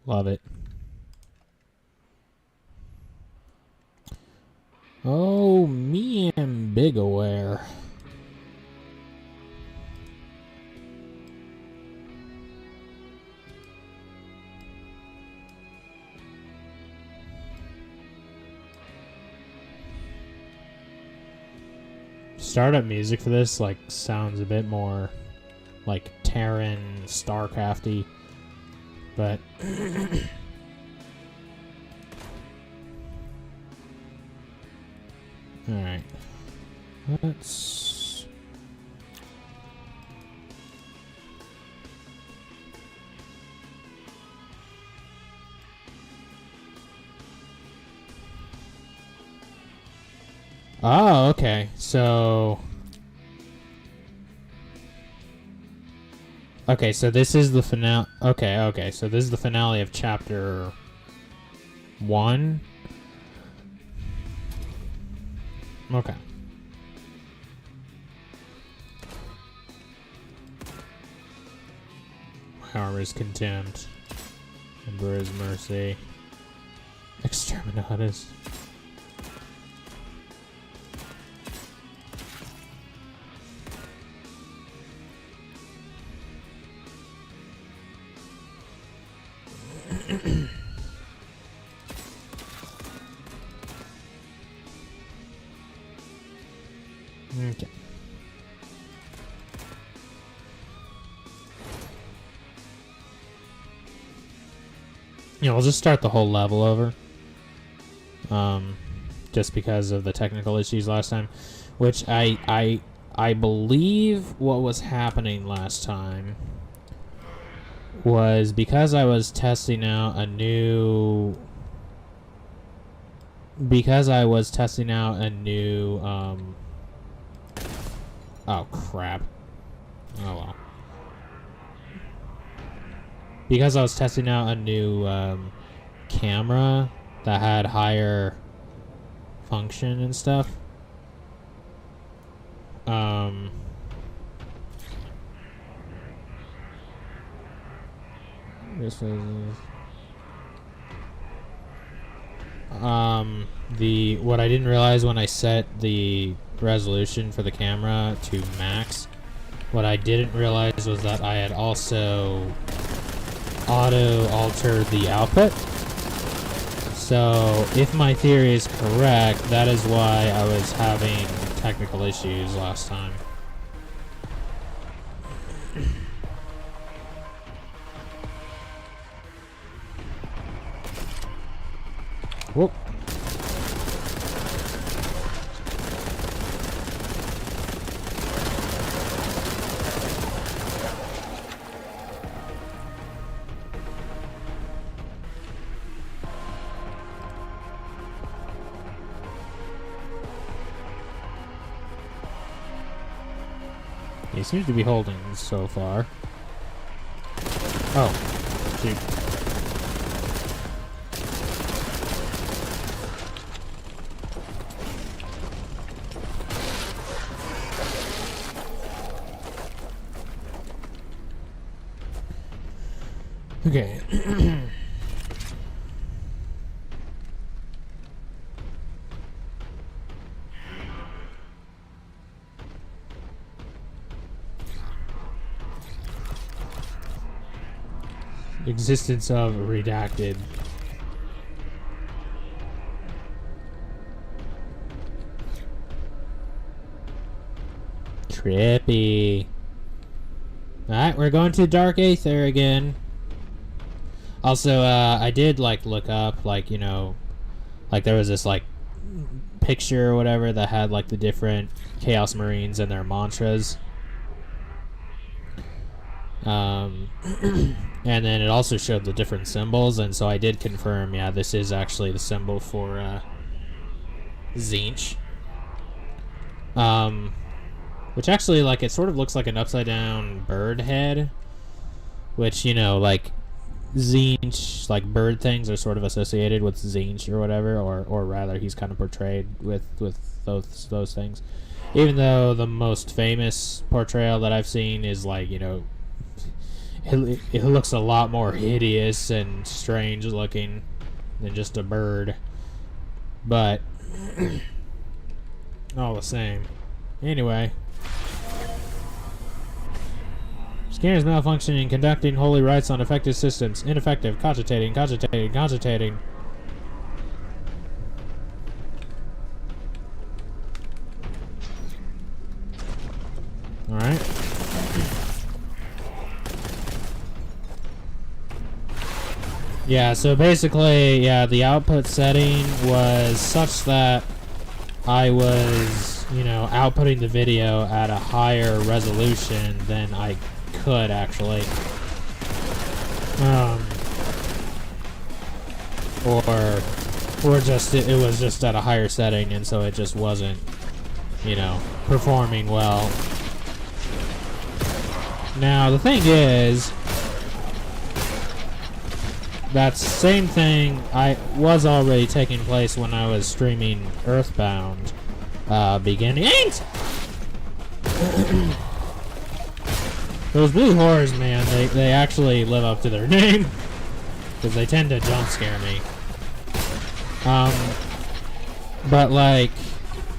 Love it. Oh, me am big aware. Startup music for this like sounds a bit more like Terran, Starcrafty, but all right, let's. Oh, okay. So, okay, so this is the finale. Okay, so this is the finale of chapter 1. Okay. Warhammer's Contempt. Emperor's Mercy. Exterminatus. Okay. Yeah, we'll just start the whole level over. Just because of the technical issues last time, which I believe what was happening last time was because I was testing out a new oh crap. Oh well. Because I was testing out a new camera that had higher function and stuff. This was what I didn't realize when I set the resolution for the camera to max, what I didn't realize was that I had also auto altered the output. So if my theory is correct, that is why I was having technical issues last time. Whoop. He seems to be holding so far. Oh, shoot. Okay. Existence of redacted. Trippy. Alright, we're going to Dark Aether again. Also, I did, like, look up, like, you know, like, there was this, like, picture or whatever that had, like, the different Chaos Marines and their mantras. And then it also showed the different symbols, and so I did confirm, yeah, this is actually the symbol for, Tzeentch. Which actually, like, it sort of looks like an upside-down bird head, which, you know, like, Tzeentch, like, bird things are sort of associated with Tzeentch or whatever, or rather, he's kind of portrayed with those things. Even though the most famous portrayal that I've seen is, like, you know, it looks a lot more hideous and strange looking than just a bird. But all the same. Anyway. Scanners malfunctioning, conducting holy rites on affected systems. Ineffective. Cogitating. Alright. Yeah, so basically, yeah, the output setting was such that I was, you know, outputting the video at a higher resolution than I could actually. Or just, it was just at a higher setting, and so it just wasn't, you know, performing well. Now, the thing is, that same thing was already taking place when I was streaming Earthbound beginning. Those blue horrors, man, they actually live up to their name. Because they tend to jump scare me. But like...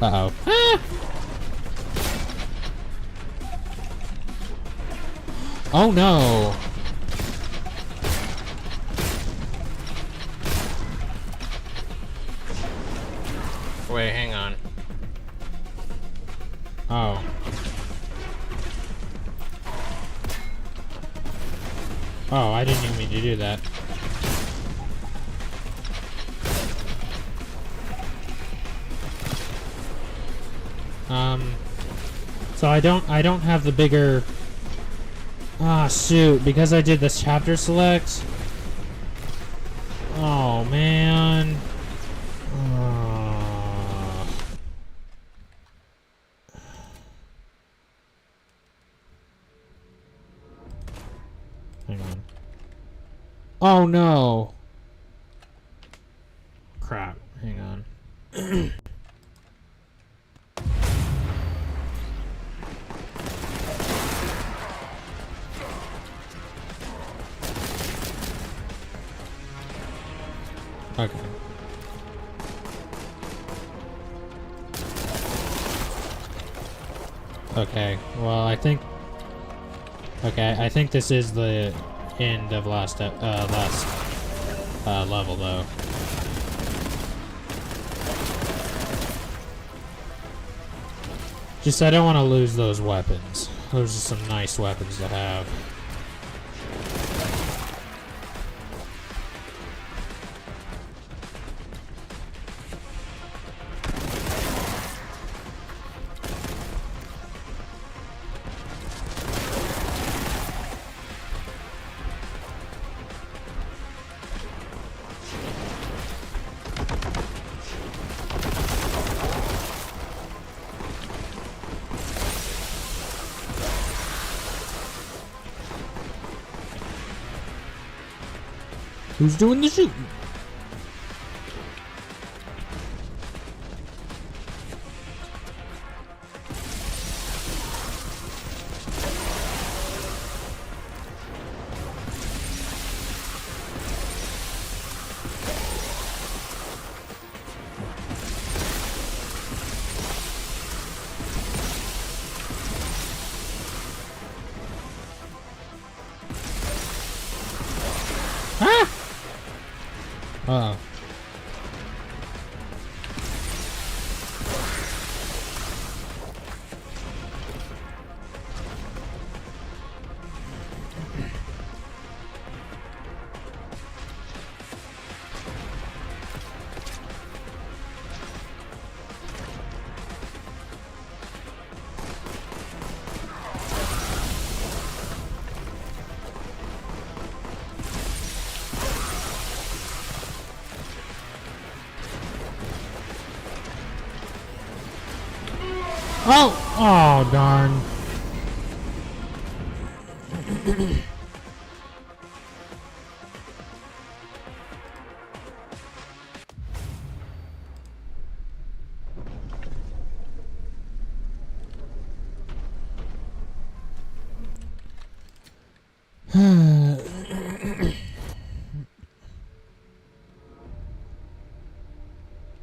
Uh-oh. Ah! Oh no! Wait, hang on. Oh. Oh, I didn't even mean to do that. So I don't have the bigger... Ah, shoot, because I did this chapter select. Oh, man. Hang on. Oh, no. Crap. Hang on. Okay. Okay, well, I think this is the end of last level, though. Just, I don't want to lose those weapons. Those are some nice weapons to have. Who's doing the shooting? Uh-oh. Oh, darn. Well,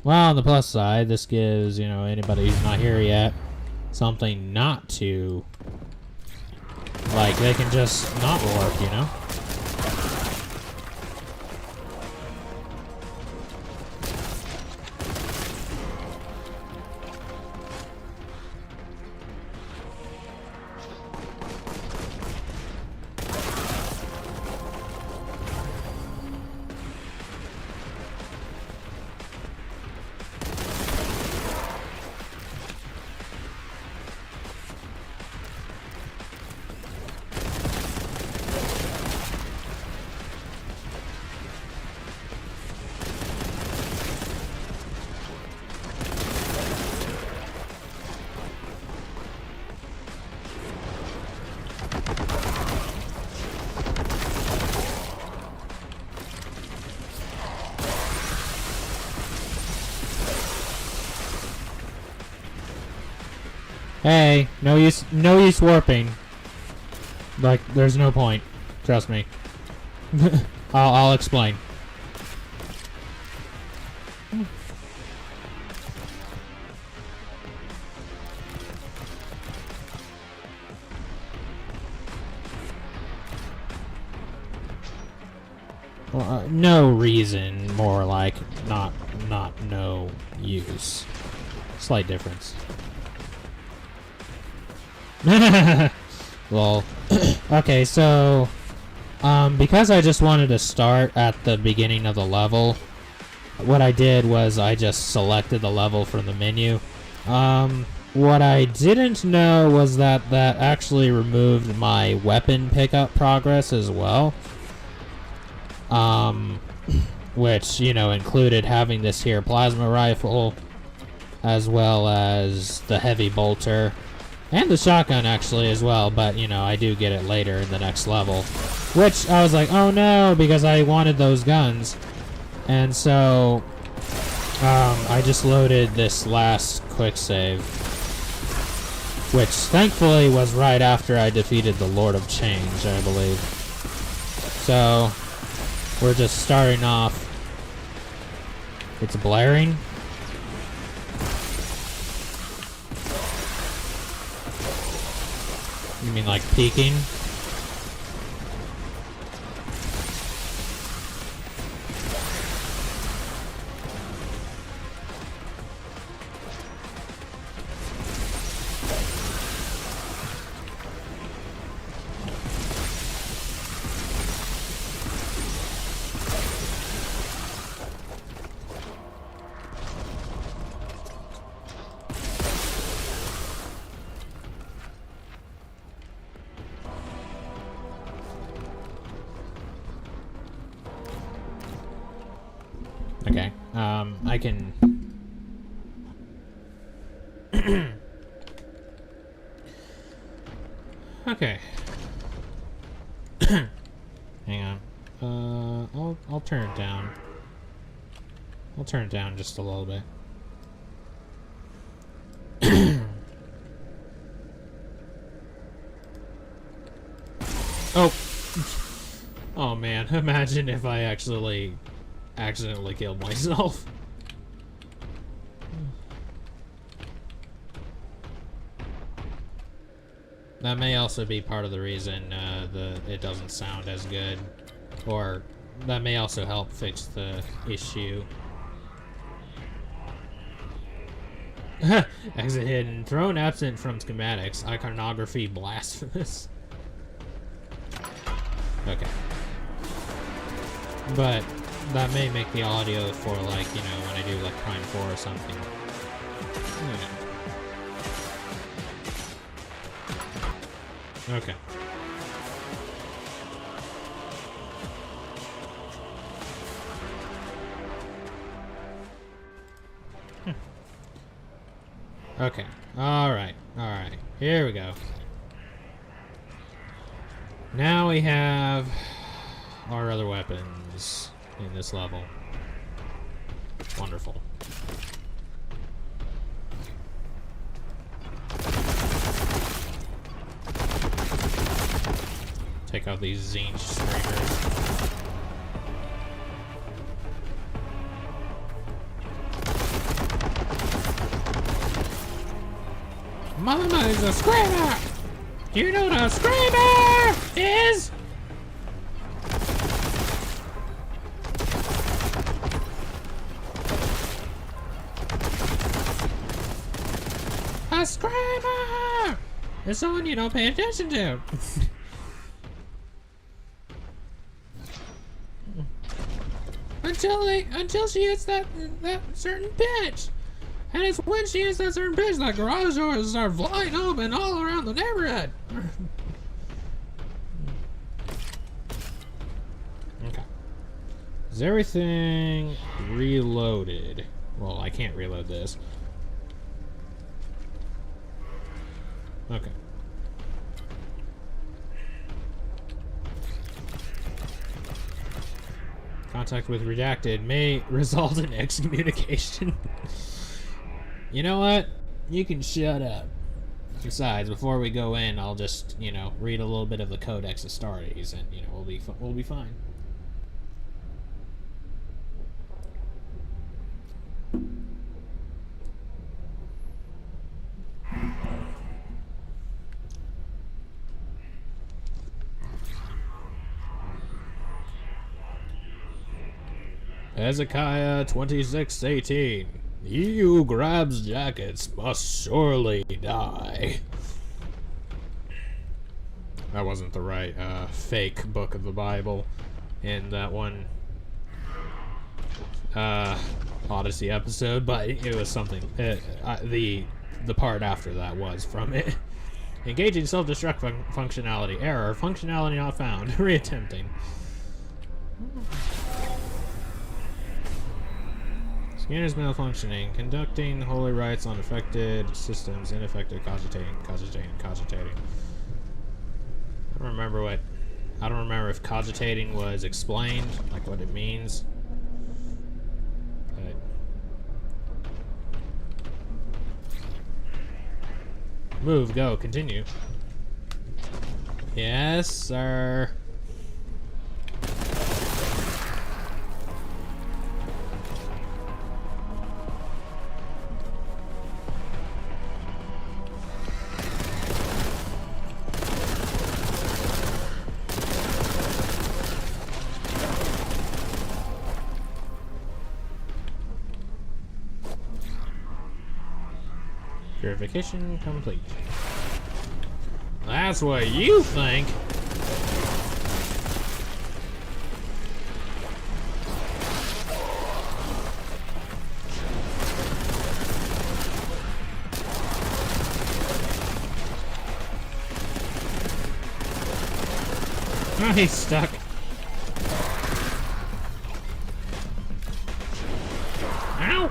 on the plus side, this gives, you know, anybody who's not here yet something not to... Like, they can just not warp, you know? Hey, no use warping. Like, there's no point. Trust me. I'll explain. Well, no reason, more like not no use. Slight difference. Well, okay, so because I just wanted to start at the beginning of the level, what I did was I just selected the level from the menu. What I didn't know was that that actually removed my weapon pickup progress as well. Which, you know, included having this here plasma rifle, as well as the heavy bolter. And the shotgun, actually, as well, but, you know, I do get it later in the next level. Which, I was like, oh no, because I wanted those guns. And so, I just loaded this last quick save. Which, thankfully, was right after I defeated the Lord of Change, I believe. So, we're just starting off. It's blaring. You mean like peeking? Okay, I can... Okay. Hang on. I'll turn it down. I'll turn it down just a little bit. Oh! Oh man, imagine if I accidentally killed myself. That may also be part of the reason it doesn't sound as good, or that may also help fix the issue. Exit hidden. Throne absent from schematics. Iconography blasphemous. Okay. But that may make the audio for, like, you know, when I do like Prime 4 or something. Okay. Okay. Alright. Alright. Here we go. Now we have our other weapons in this level. Wonderful. Take out these zine screamers. Mama is a screamer! Do you know what a screamer is? A screamer! It's someone you don't pay attention to. until she hits that certain pitch. And it's when she hits that certain pitch that garage doors start flying open all around the neighborhood. Okay. Is everything reloaded? Well, I can't reload this. Okay. Contact with redacted may result in excommunication. You know what? You can shut up. Besides, before we go in, I'll just, you know, read a little bit of the Codex Astartes, and you know, we'll be fine. Hezekiah 26:18. He who grabs jackets must surely die. That wasn't the right fake book of the Bible in that one Odyssey episode, but it was something. The part after that was from it. Engaging self-destruct functionality. Error. Functionality not found. Reattempting. Scanner's malfunctioning. Conducting holy rites on affected systems. Ineffective. Cogitating. I don't remember if cogitating was explained, like what it means. But move, go, continue. Yes, sir. Purification complete. That's what you think. Oh, he's stuck. Ow!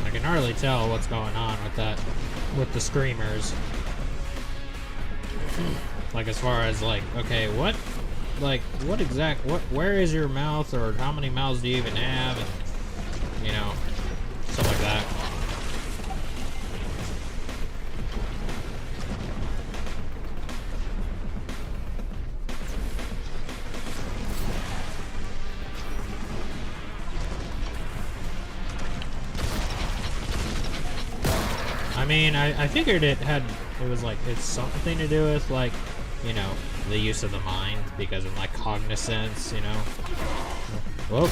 I can hardly tell what's going on with that, with the screamers. Like, as far as, like, okay, what where is your mouth, or how many mouths do you even have, and, you know, stuff like that. I mean, I figured it was like, it's something to do with, like, you know, the use of the mind, because of, like, cognizance, you know. Whoa.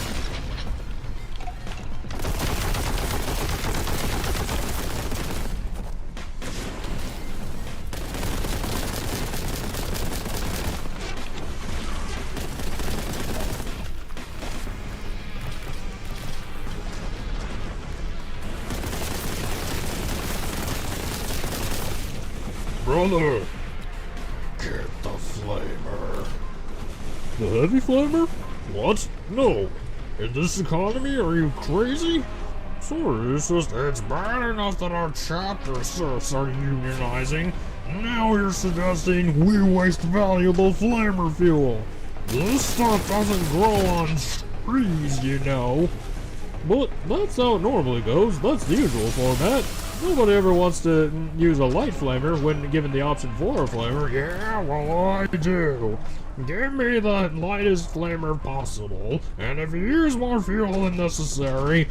Brother, get the flamer. The heavy flamer? What? No. In this economy, are you crazy? Sorry, it's bad enough that our chapter serfs are unionizing, Now you're suggesting we waste valuable flamer fuel. This stuff doesn't grow on trees, you know. But that's how it normally goes. That's the usual format. Nobody ever wants to use a light flamer when given the option for a flamer. Yeah, well, I do. Give me the lightest flamer possible, and if you use more fuel than necessary,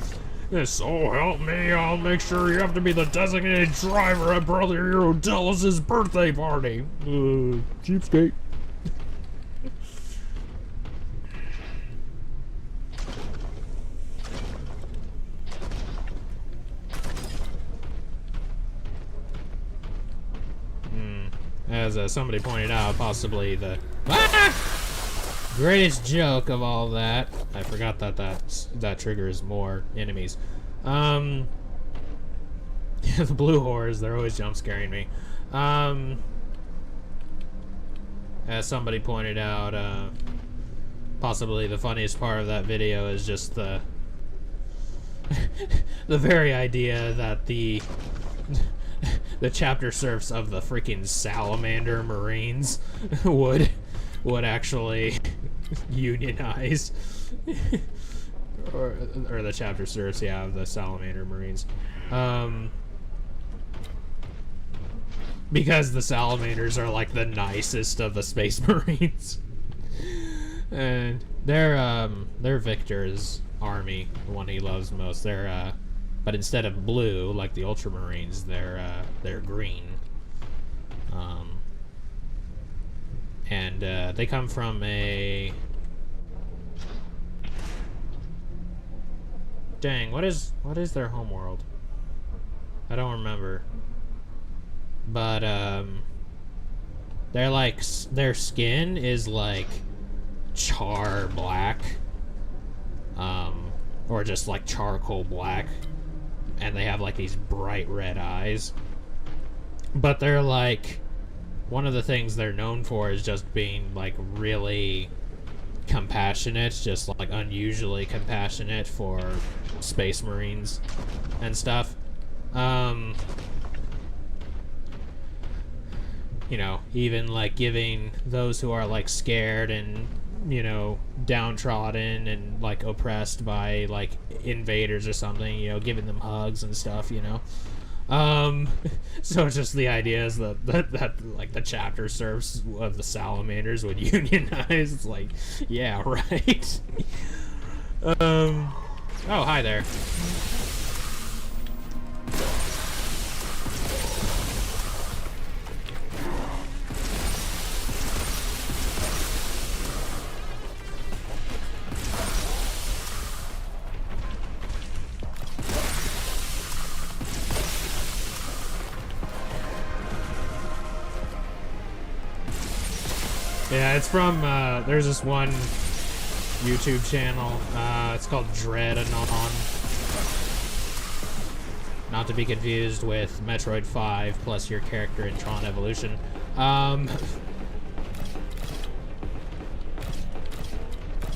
so help me, I'll make sure you have to be the designated driver at Brother Hero Dallas's birthday party. Cheapskate. As somebody pointed out, possibly the greatest joke of all that. I forgot that triggers more enemies. The blue whores, they're always jump scaring me. As somebody pointed out, possibly the funniest part of that video is just the the very idea that the chapter serfs of the freaking Salamander Marines would actually unionize, or the chapter serfs, yeah, of the Salamander Marines, because the Salamanders are like the nicest of the Space Marines, and they're Victor's army, the one he loves most. They're but instead of blue, like the Ultramarines, they're green. And they come from a... Dang, what is their homeworld? I don't remember. But they're like, their skin is like char black, or just like charcoal black. And they have like these bright red eyes, but they're like, one of the things they're known for is just being like really compassionate, just like unusually compassionate for Space Marines and stuff. You know, even like giving those who are like scared and, you know, downtrodden and like oppressed by like invaders or something, you know, giving them hugs and stuff, you know. So it's just the idea is that like the chapter serfs of the Salamanders would unionize. It's like, yeah, right. Oh, hi there. Yeah, it's from, there's this one YouTube channel, it's called Dread Anon. Not to be confused with Metroid 5 plus your character in Tron Evolution.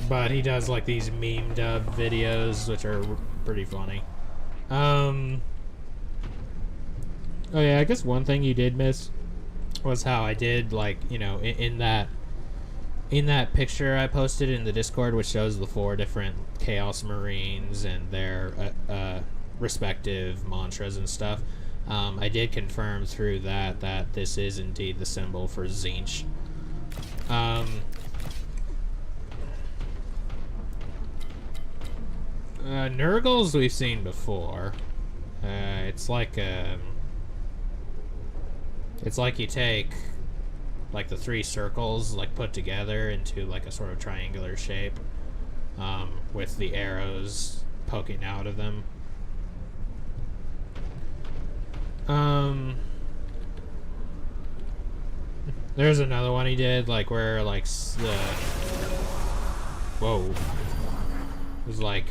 But he does like these meme dub videos, which are pretty funny. Oh yeah, I guess one thing you did miss was how I did, like, you know, in that picture I posted in the Discord, which shows the 4 different Chaos Marines and their respective mantras and stuff. I did confirm through that this is indeed the symbol for Tzeentch. Nurgles we've seen before. It's like you take like the 3 circles like put together into like a sort of triangular shape, with the arrows poking out of them. There's another one he did, like where like the it was like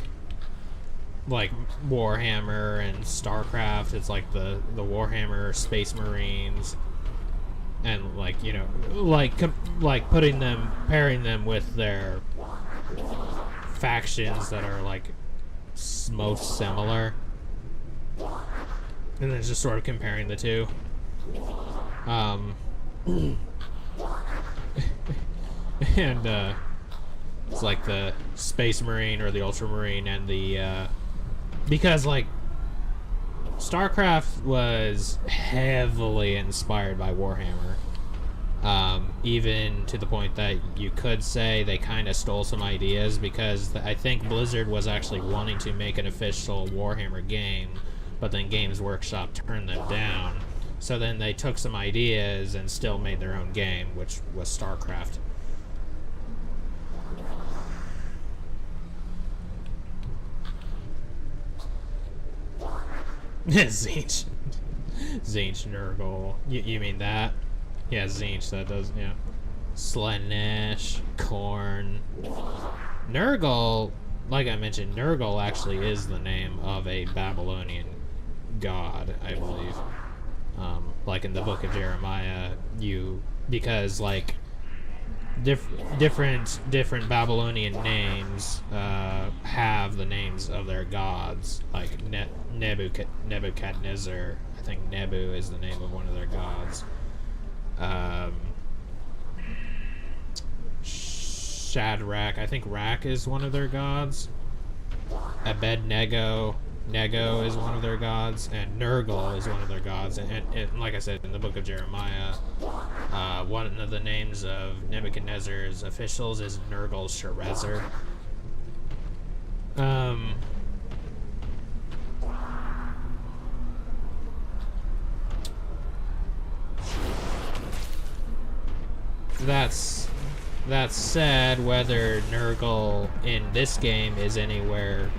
Warhammer and StarCraft. It's like the Warhammer Space Marines, and like, you know, like pairing them with their factions that are like most similar, and then just sort of comparing the two. And it's like the Space Marine or the Ultramarine and the because like StarCraft was heavily inspired by Warhammer. Even to the point that you could say they kind of stole some ideas, because I think Blizzard was actually wanting to make an official Warhammer game, but then Games Workshop turned them down. So then they took some ideas and still made their own game, which was StarCraft. Zinch. Zinch Nurgle. You mean that? Yeah, Zinch, that does, yeah. Slaanesh, Khorne. Nurgle, like I mentioned, Nurgle actually is the name of a Babylonian god, I believe. Like in the Book of Jeremiah, because like different Babylonian names have the names of their gods. Like Nebuchadnezzar, I think Nebu is the name of one of their gods. Shadrach, I think Rak is one of their gods. Abednego, Nego is one of their gods, and Nurgle is one of their gods. And like I said, in the Book of Jeremiah, one of the names of Nebuchadnezzar's officials is Nergal Sharezer. That said, whether Nurgle in this game is anywhere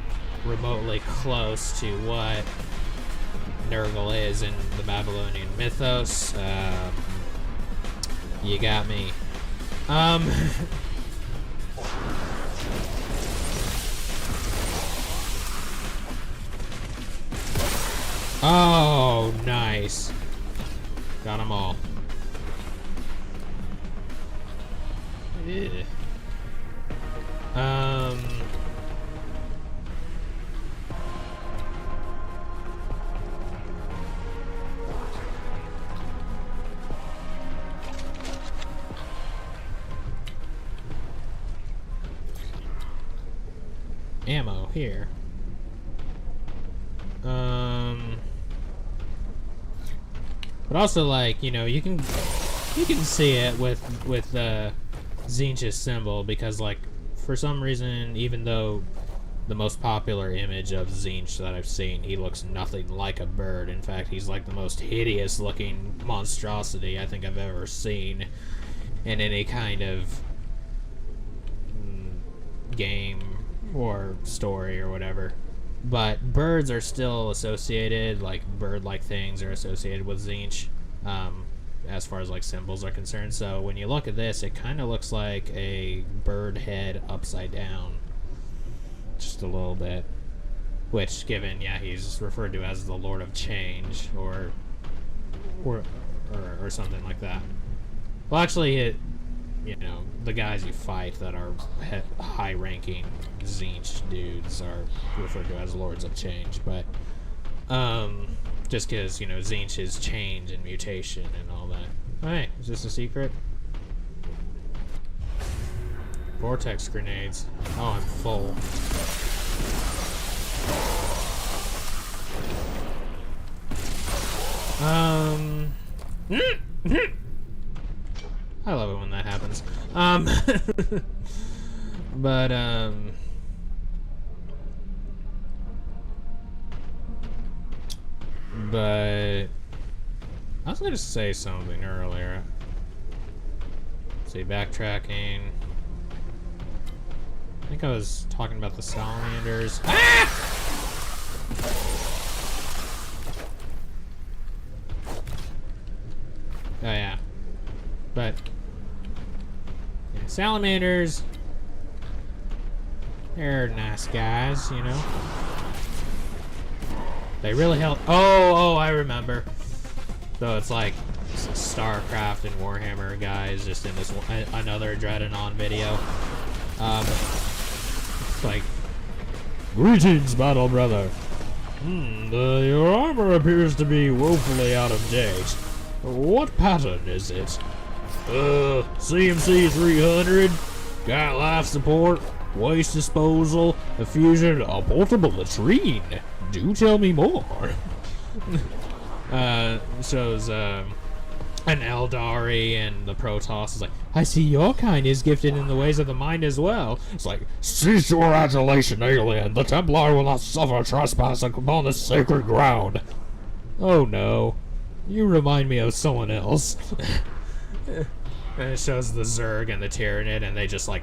remotely close to what Nurgle is in the Babylonian mythos, you got me. Oh, nice. Got them all. Yeah. Ammo here. But also, like, you know, you can see it with Zinch's symbol, because like for some reason, even though the most popular image of Zinch that I've seen, he looks nothing like a bird. In fact, he's like the most hideous looking monstrosity I think I've ever seen in any kind of game or story or whatever. But birds are still associated, like bird-like things are associated with Zinch, as far as like symbols are concerned. So when you look at this, it kind of looks like a bird head upside down, just a little bit. Which, given, yeah, he's referred to as the Lord of Change, or something like that. Well, actually, you know, the guys you fight that are high-ranking Zinch dudes are referred to as Lords of Change, but just because, you know, Zinch is change and mutation and all that. Oh, hey, is this a secret? Vortex grenades. Oh, I'm full. I love it when that happens. But I was going to say something earlier. Let's see, backtracking. I think I was talking about the salamanders. Ah! Oh yeah. But yeah, salamanders, they're nice guys, you know. They really help. Oh, I remember. So it's like StarCraft and Warhammer guys just in this another Dreadanon video. It's like, greetings, battle brother. Your armor appears to be woefully out of date. What pattern is it? CMC 300. Got life support, waste disposal, a fusion, a portable latrine. Do tell me more. Shows an Eldari, and the Protoss is like, I see your kind is gifted in the ways of the mind as well. It's like, cease your adulation, alien. The Templar will not suffer trespass upon this sacred ground. Oh no, you remind me of someone else. And it shows the Zerg and the Tyranid, and they just like.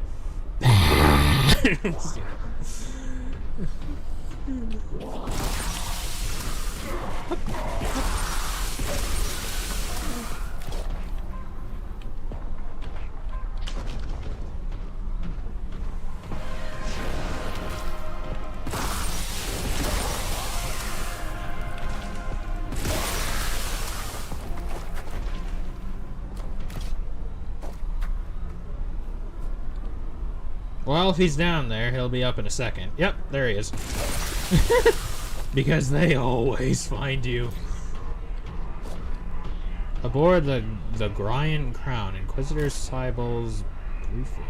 Well, if he's down there, he'll be up in a second. Yep, there he is. Because they always find you. Aboard the Gryan Crown, Inquisitor Cybel's briefing.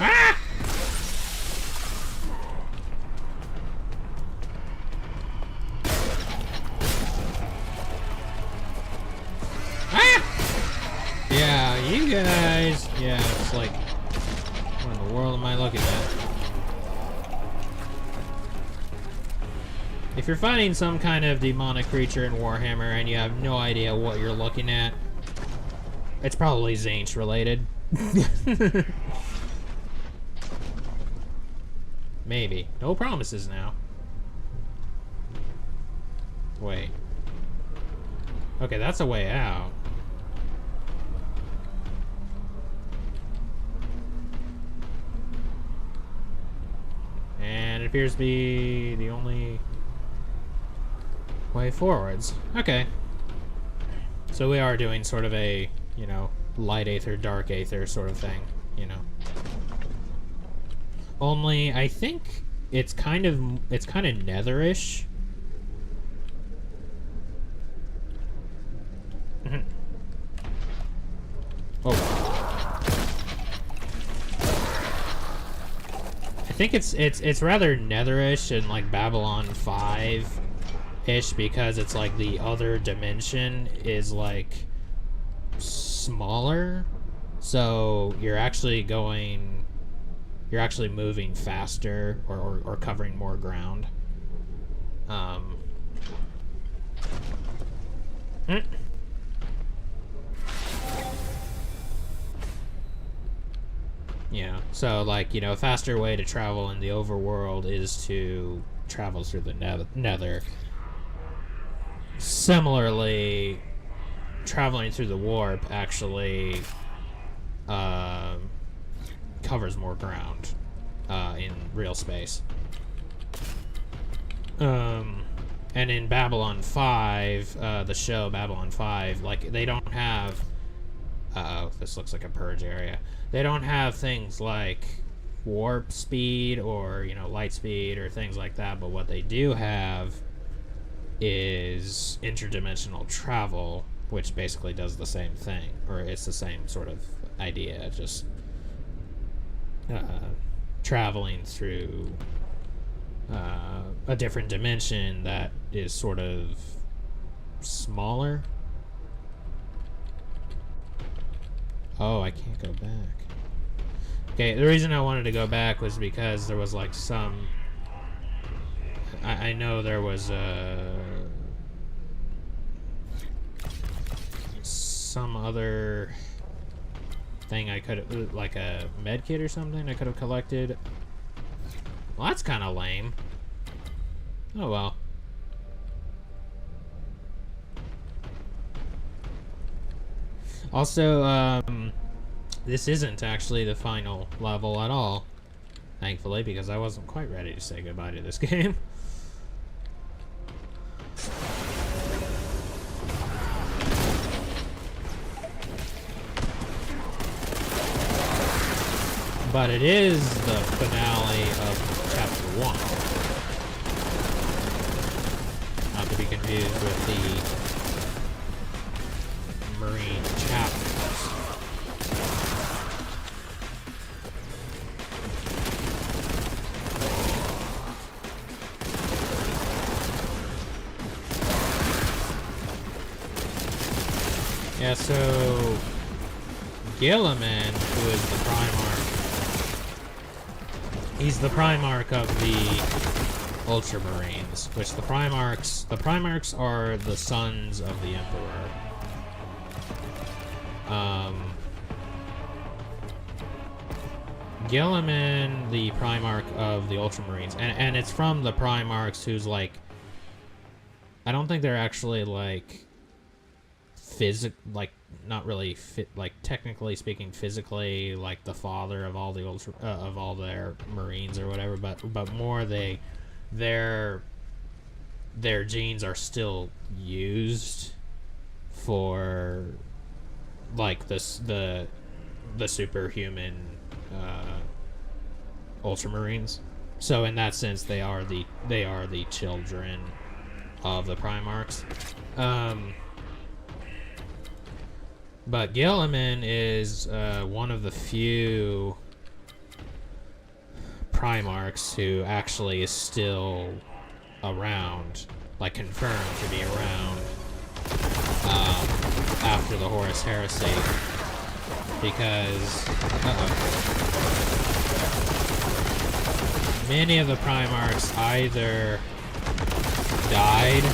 Ah! Yeah, you guys. Yeah, it's like, what in the world am I looking at? If you're fighting some kind of demonic creature in Warhammer and you have no idea what you're looking at, it's probably Tzeentch related. Maybe. No promises now. Wait. Okay, that's a way out. And it appears to be the only way forwards. Okay. So we are doing sort of a, you know, light aether, dark aether sort of thing, you know. Only I think it's kind of netherish. Oh. I think it's rather netherish and like Babylon 5-ish, because it's like the other dimension is like smaller, so you're actually moving faster or covering more ground. Yeah, so like, you know, a faster way to travel in the overworld is to travel through the nether. Similarly, traveling through the warp actually covers more ground in real space. And in Babylon 5, the show Babylon 5, like, they don't have... Uh-oh, this looks like a purge area. They don't have things like warp speed or, you know, light speed or things like that, but what they do have is interdimensional travel, which basically does the same thing, or it's the same sort of idea, just traveling through a different dimension that is sort of smaller. Oh, I can't go back. Okay, the reason I wanted to go back was because there was like some... I know there was some other thing I could have, like a med kit or something I could have collected. Well, that's kind of lame. Oh well. Also, this isn't actually the final level at all, thankfully, because I wasn't quite ready to say goodbye to this game. But it is the finale of chapter 1. Not to be confused with the Marine chapters. Yeah, so Gilliman, who is the Primarch, he's the Primarch of the Ultramarines, which the Primarchs are the sons of the Emperor. Gilliman, the Primarch of the Ultramarines, and it's from the Primarchs who's like, I don't think they're actually like not really fit, like technically speaking, physically like the father of all the of all their Marines or whatever, but more their genes are still used for like the superhuman Ultramarines. So in that sense, they are the children of the Primarchs. But Gilliman is one of the few Primarchs who actually is still around, like confirmed to be around, after the Horus Heresy, because many of the Primarchs either died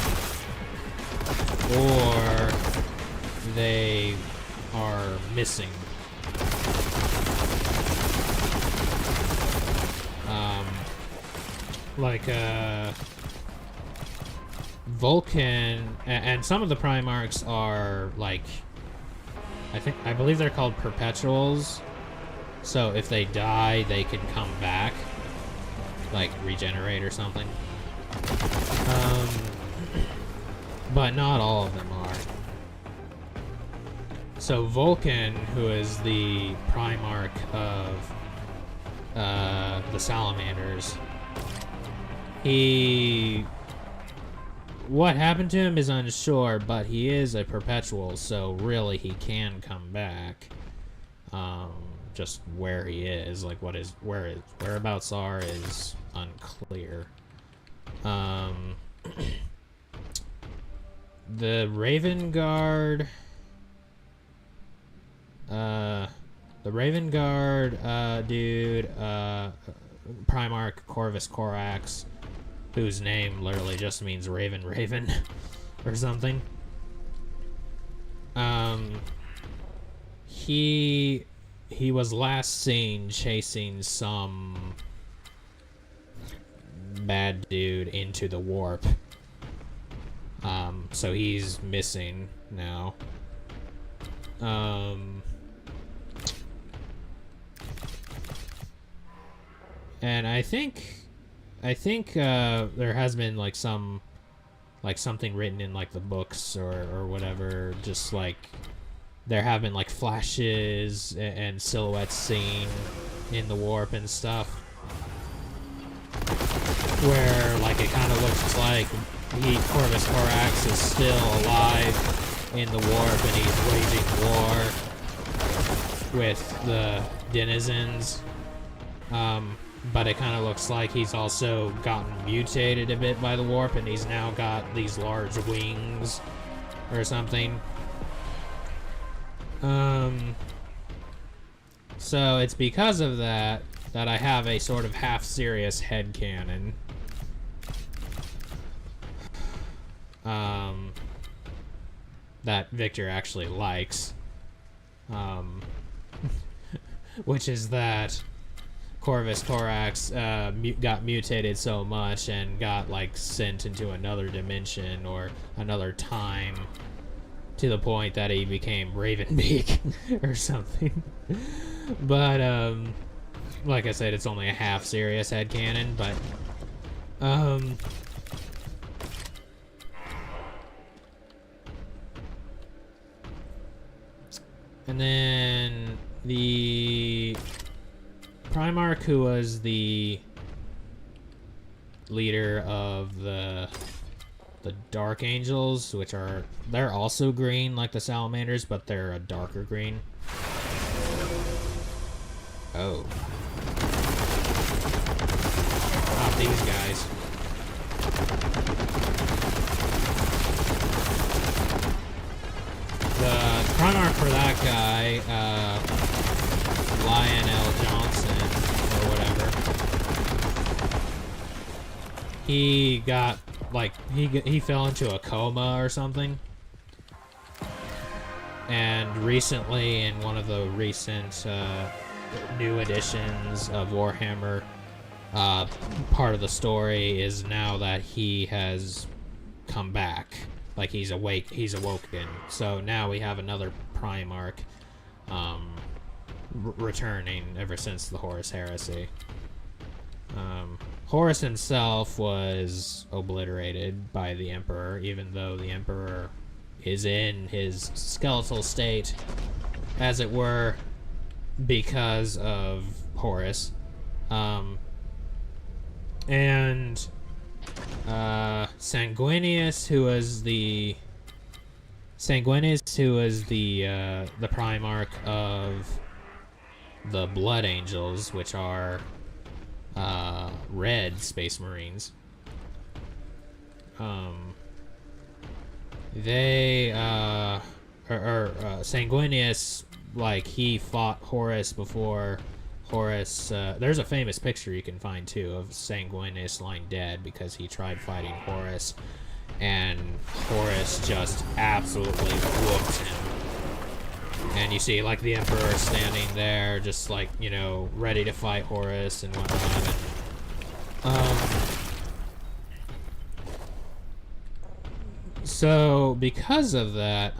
or they are missing. Vulcan, and some of the Primarchs are like, I believe they're called perpetuals. So if they die, they can come back, like regenerate or something. But not all of them are. So Vulcan, who is the Primarch of the Salamanders, what happened to him is unsure, but he is a perpetual, so really he can come back. Just where he is, like where his whereabouts are, is unclear. The Raven Guard. Dude, Primarch Corvus Corax, whose name literally just means Raven or something. He was last seen chasing some bad dude into the warp. So he's missing now. And I think there has been like something written in like the books or whatever, just like there have been like flashes and silhouettes seen in the warp and stuff, where like it kind of looks like Corvus Corax is still alive in the warp and he's waging war with the denizens. But it kind of looks like he's also gotten mutated a bit by the warp, and he's now got these large wings or something. So it's because of that I have a sort of half-serious headcanon. That Victor actually likes. Which is that Corvus Corax got mutated so much and got like sent into another dimension or another time, to the point that he became Ravenbeak or something. But like I said, it's only a half serious headcanon, but and then Primarch, who was the leader of the Dark Angels, which are, they're also green like the Salamanders, but they're a darker green. Oh. Not these guys. The Primarch for that guy, Lionel Johnson, or whatever, he got, like, he fell into a coma or something. And recently, in one of the recent new editions of Warhammer, part of the story is now that he has come back. Like, he's awoken. So now we have another Primarch returning ever since the Horus Heresy. Horus himself was obliterated by the Emperor, even though the Emperor is in his skeletal state, as it were, because of Horus. And Sanguinius, who was the Primarch of the Blood Angels, which are red Space Marines. Sanguinius, like, he fought Horus before Horus. There's a famous picture you can find too of Sanguinius lying dead because he tried fighting Horus, and Horus just absolutely whooped him. And you see, like, the Emperor standing there, just, like, you know, ready to fight Horus and whatnot. So, because of that,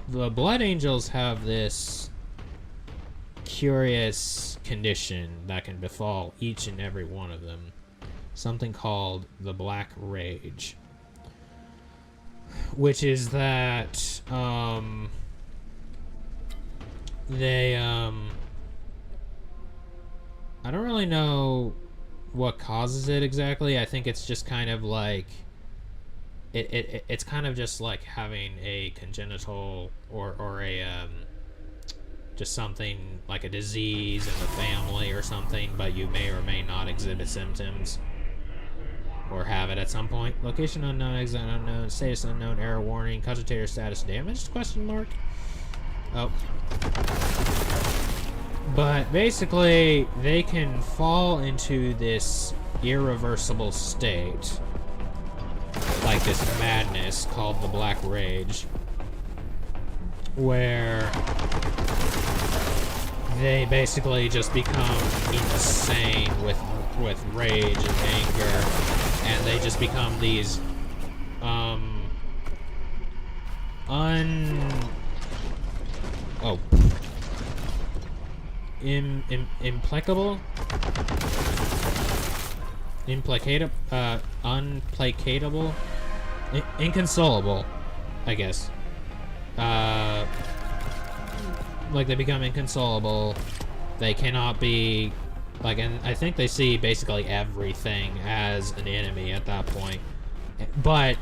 the Blood Angels have this curious condition that can befall each and every one of them. Something called the Black Rage. Which is that, they, I don't really know what causes it exactly. I think it's just kind of like, it's kind of just like having a congenital or a, just something like a disease in the family or something, but you may or may not exhibit symptoms or have it at some point. Location unknown, exit unknown, status unknown, error warning, cogitator status damaged, question mark? Oh. But basically, they can fall into this irreversible state, like this madness called the Black Rage, where they basically just become insane with rage and anger, and they just become these implacable, unplacatable, inconsolable, I guess. Like, they become inconsolable. They cannot be, like, and I think they see basically everything as an enemy at that point. But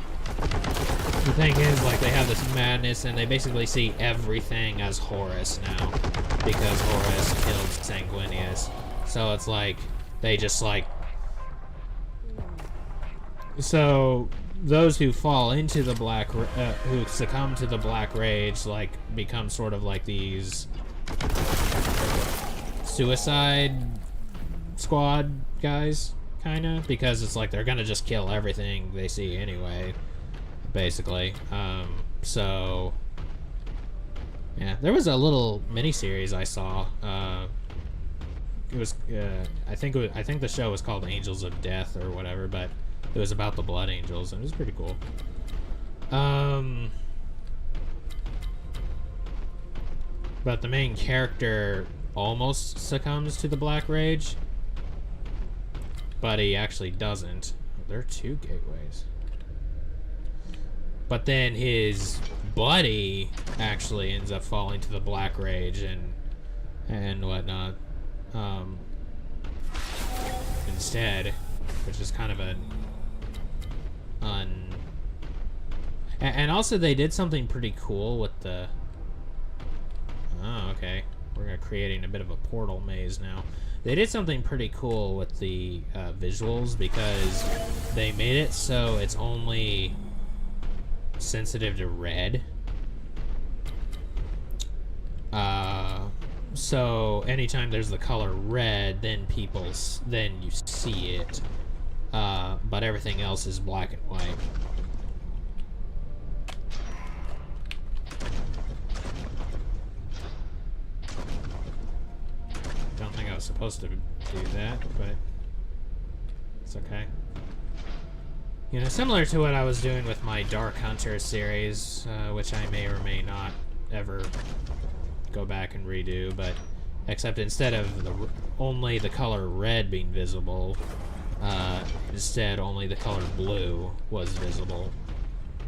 the thing is, like, they have this madness, and they basically see everything as Horus now, because Horus killed Sanguinius. So it's like, they just, like... So, those who fall into the who succumb to the Black Rage, like, become sort of like these suicide squad guys, kinda, because it's like they're gonna just kill everything they see anyway, basically. So yeah, there was a little mini-series I saw. It was I think the show was called Angels of Death or whatever, but it was about the Blood Angels, and it was pretty cool. But the main character almost succumbs to the Black Rage, but he actually doesn't. There are two gateways. But then his buddy actually ends up falling to the Black Rage and whatnot. instead, which is kind of and also they did something pretty cool with the... Oh, okay. We're creating a bit of a portal maze now. They did something pretty cool with the visuals, because they made it so it's only sensitive to red. So anytime there's the color red, then then you see it. But everything else is black and white. Don't think I was supposed to do that, but it's okay. You know, similar to what I was doing with my Dark Hunter series, which I may or may not ever go back and redo, but except instead of only the color red being visible, instead only the color blue was visible.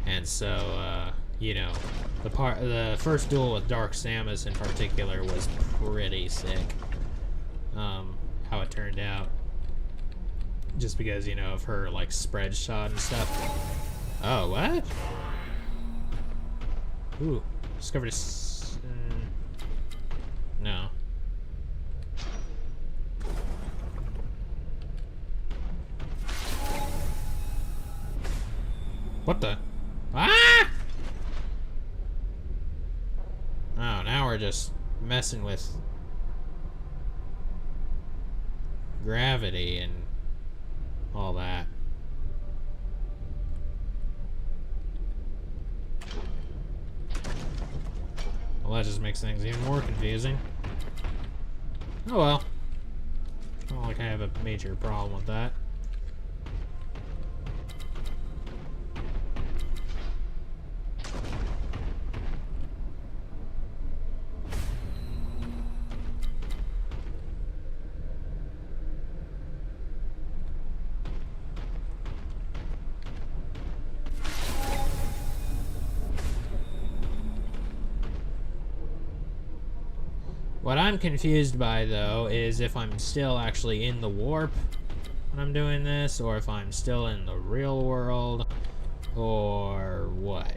And so, you know, the first duel with Dark Samus in particular was pretty sick. How it turned out. Just because, you know, of her, like, spread shot and stuff. Oh, what? Ooh, discovered a... no. What the? Ah! Oh, now we're just messing with gravity and all that. Well, that just makes things even more confusing. Oh well. I don't like I have a major problem with that. What I'm confused by, though, is if I'm still actually in the warp when I'm doing this, or if I'm still in the real world, or what.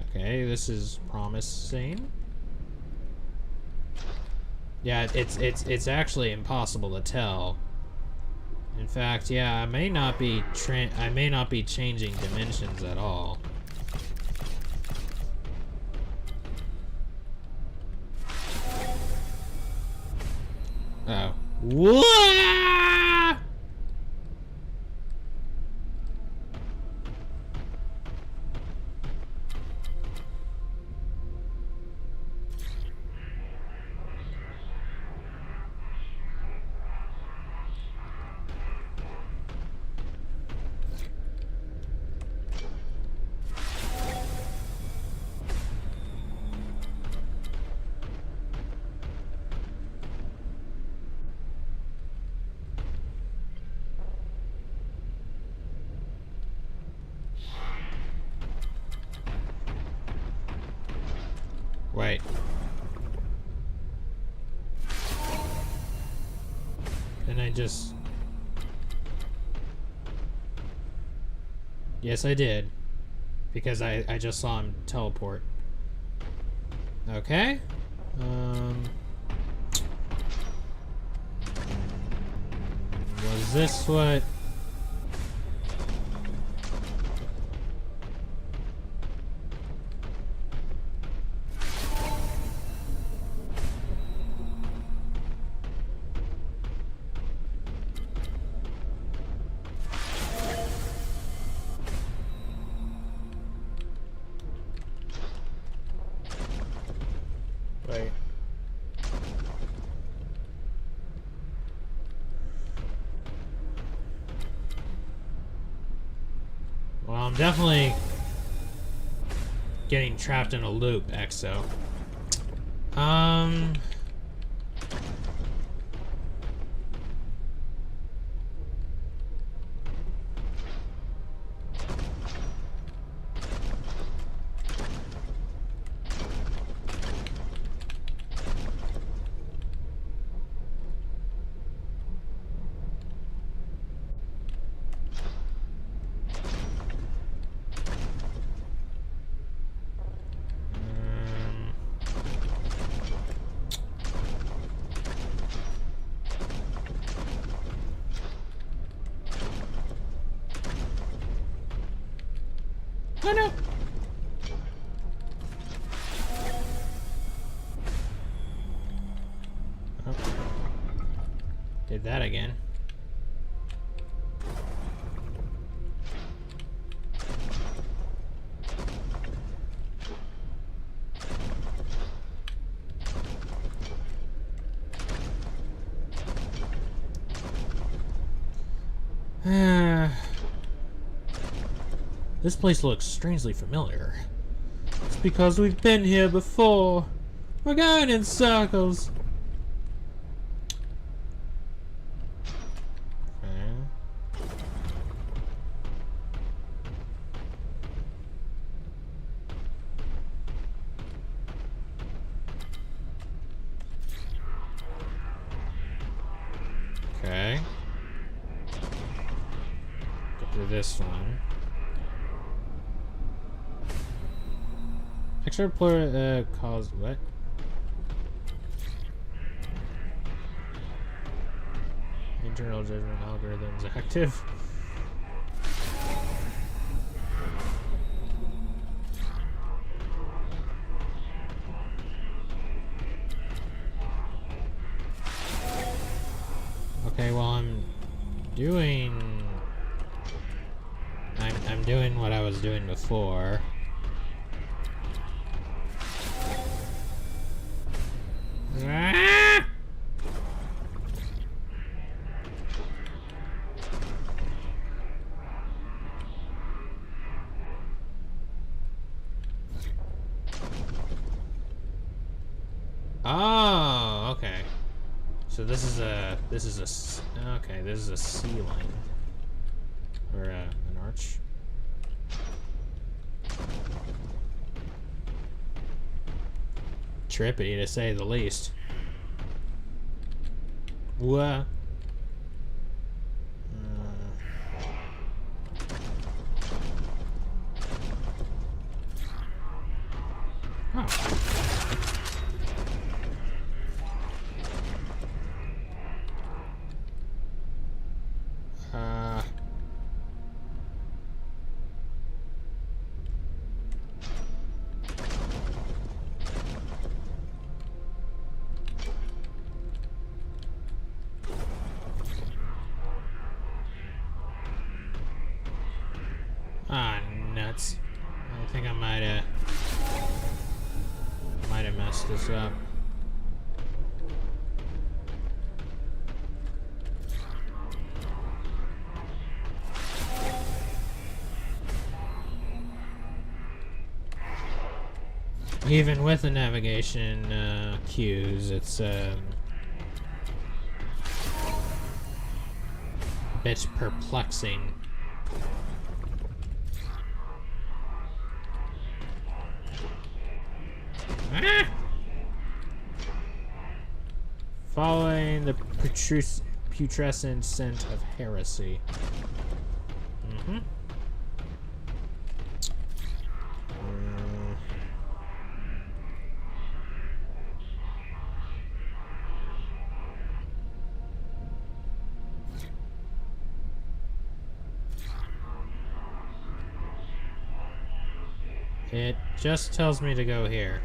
Okay, this is promising. Yeah, it's actually impossible to tell. In fact, yeah, I may not be changing dimensions at all. Oh. Whoa! Wait. Then I just... Yes, I did. Because I just saw him teleport. Okay. Was this what... Wait. Well, I'm definitely getting trapped in a loop, Exo. Oh no! Oh. Did that again. This place looks strangely familiar. It's because we've been here before. We're going in circles. Okay. Go through this one. Extra player cause what? Internal judgment algorithms active. Okay, well I'm doing what I was doing before. Ah! Oh, okay. So this is a ceiling or an arch. Trippy to say the least. What? Ah, nuts. I think I might have messed this up. Even with the navigation cues, it's a bit perplexing. Ah! Following the putrescent scent of heresy. Mm-hmm. It just tells me to go here.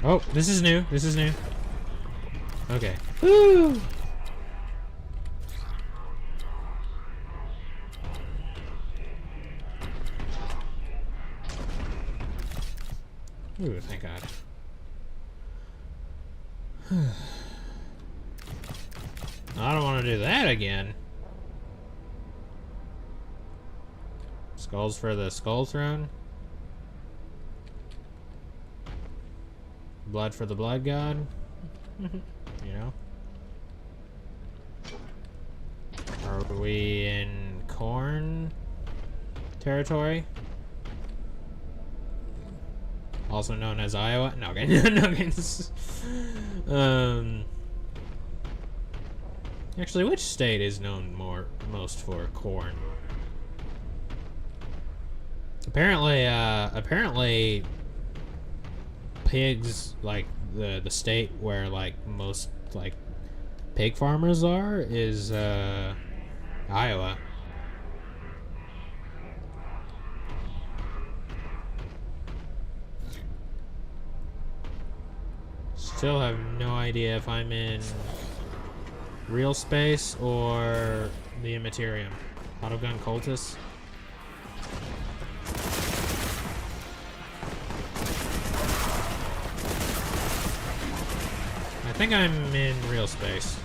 Oh, this is new. This is new. Okay. Woo! Ooh, thank God. I don't want to do that again. Skulls for the Skull Throne. Blood for the Blood God. You know? Are we in corn territory? Also known as Iowa? No, okay. No, okay. Actually, which state is known most for corn? Apparently, pigs, like the state where like most like pig farmers are, is Iowa. Still have no idea if I'm in real space or the Immaterium. Autogun cultists. I think I'm in real space.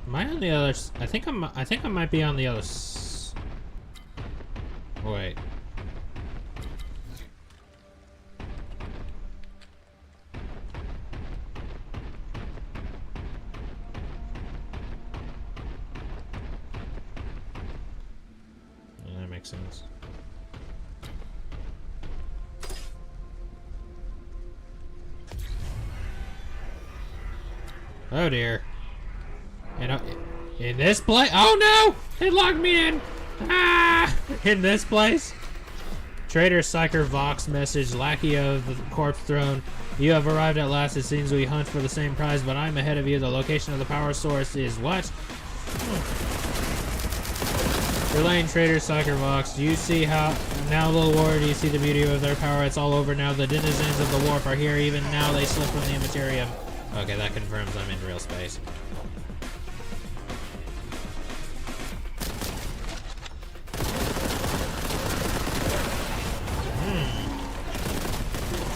Am I on the other? I think I might be on the other. Wait. That makes sense. Oh dear. And in this place? Oh no! It locked me in! Ah! In this place? Traitor Psyker Vox message, lackey of the corpse throne. You have arrived at last. It seems we hunt for the same prize, but I'm ahead of you. The location of the power source is what? Relaying Traitor Psyker Vox. Do you see how... Now, little warrior, do you see the beauty of their power? It's all over now. The denizens of the warp are here. Even now, they slip from the Immaterium. Okay, that confirms I'm in real space.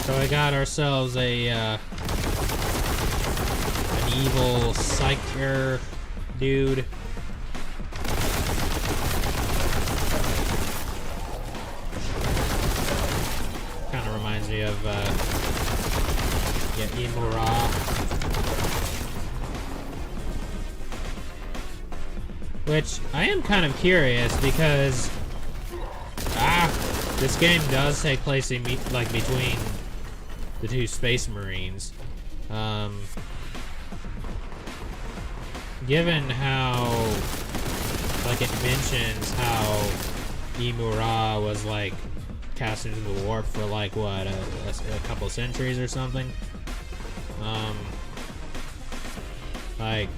So I got ourselves a an evil psyker dude. Kind of reminds me of yeah, Imura. Which I am kind of curious because this game does take place in between the two Space Marines. Given how, like, it mentions how Imura was, like, cast into the warp for, like, what, a couple centuries or something? Like,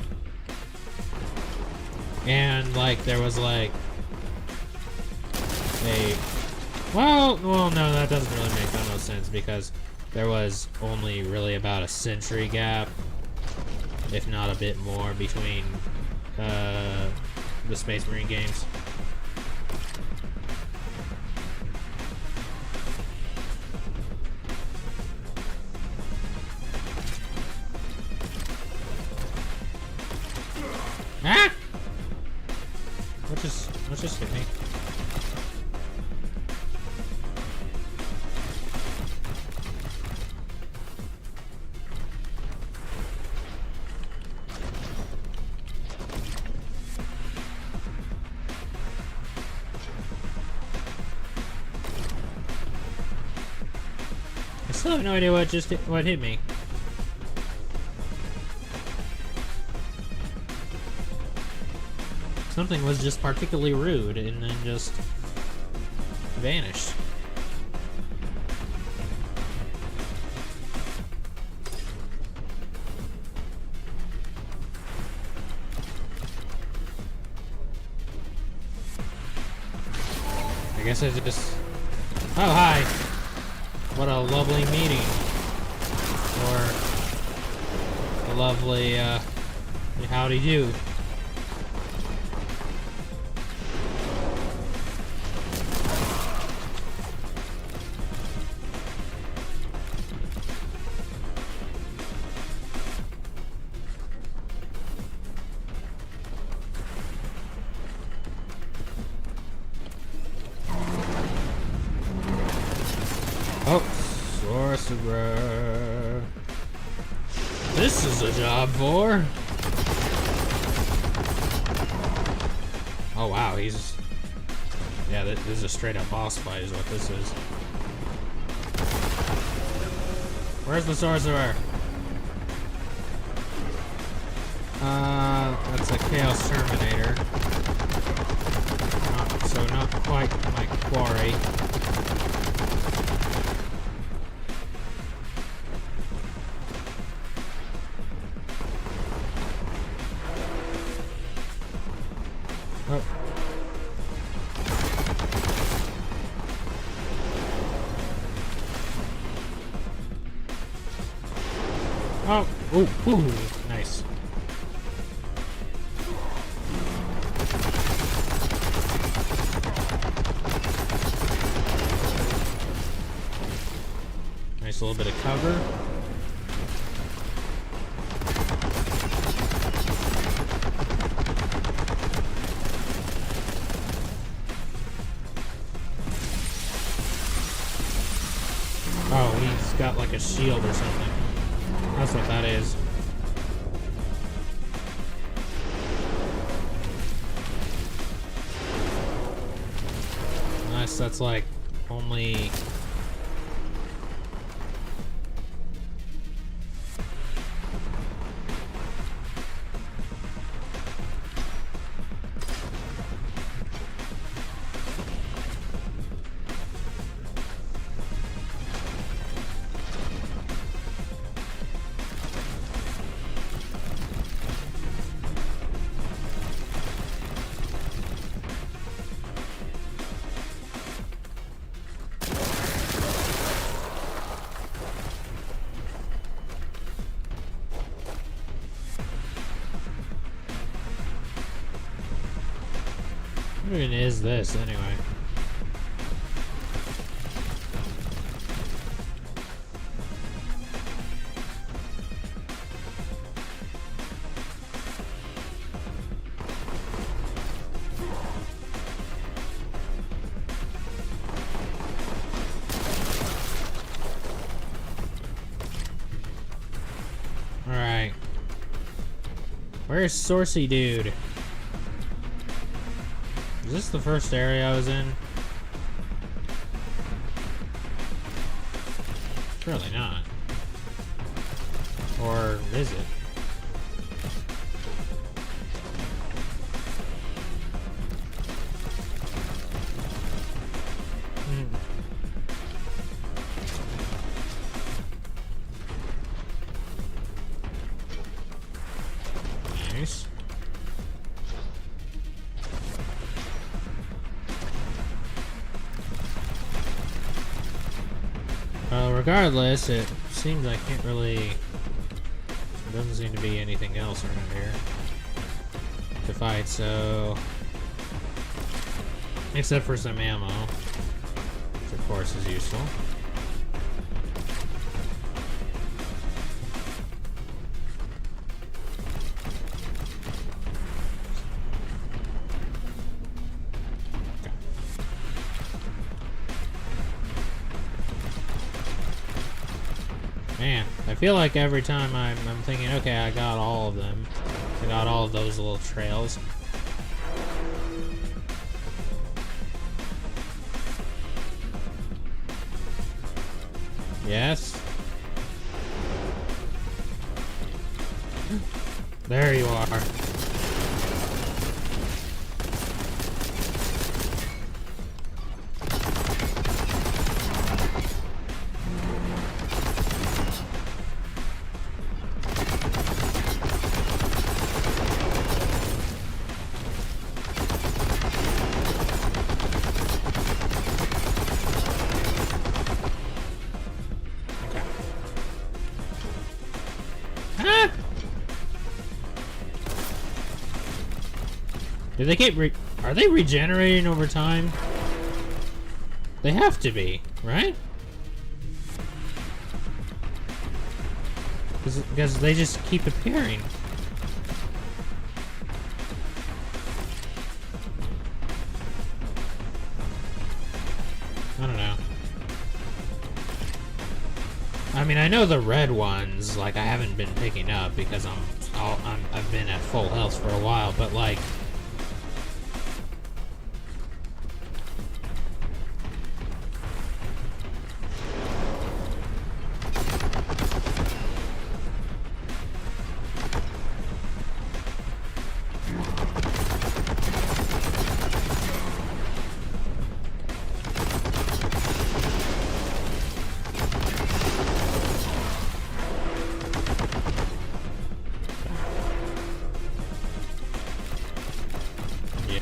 and, like, there was, like, well, no, that doesn't really make that much sense because there was only really about a century gap, if not a bit more, between the Space Marine games. Ah! What just hit me? I still have no idea what hit me. Something was just particularly rude and then just vanished. I guess I just... Oh, hi! What a lovely meeting. Or a lovely, howdy do. Oh, sorcerer. This is a job for. Oh wow, he's. Yeah, this is a straight up boss fight, is what this is. Where's the sorcerer? That's a Chaos Terminator. So not quite my quarry. Oh. Oh, ooh, nice. Nice little bit of cover. Oh, he's got like a shield or something. That's what that is. Unless that's like only... What even is this, anyway? Alright. Where's Sorcy Dude? Is this the first area I was in? Surely not. Or is it? Nice. Regardless, it seems I can't really... There doesn't seem to be anything else around here to fight, so... Except for some ammo, which of course is useful. Man, I feel like every time I'm thinking, okay, I got all of them. I got all of those little trails. Yes? There you are. Do they keep are they regenerating over time? They have to be, right? Because they just keep appearing. I don't know. I mean, I know the red ones, like, I haven't been picking up because I've been at full health for a while, but, like...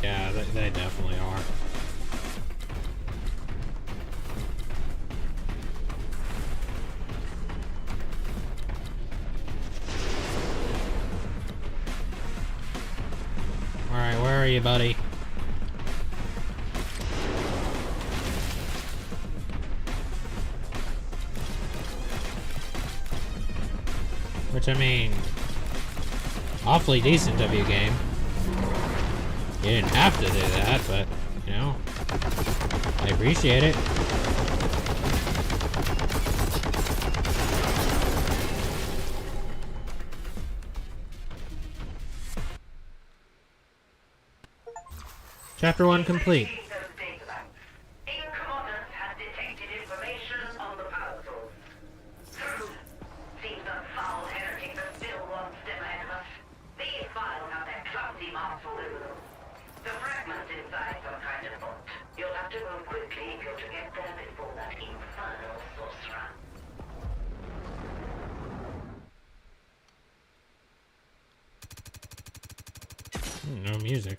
Yeah, they definitely are. Alright, where are you, buddy? Which, I mean, awfully decent W game. You didn't have to do that, but, you know, I appreciate it. Chapter 1 complete. No music.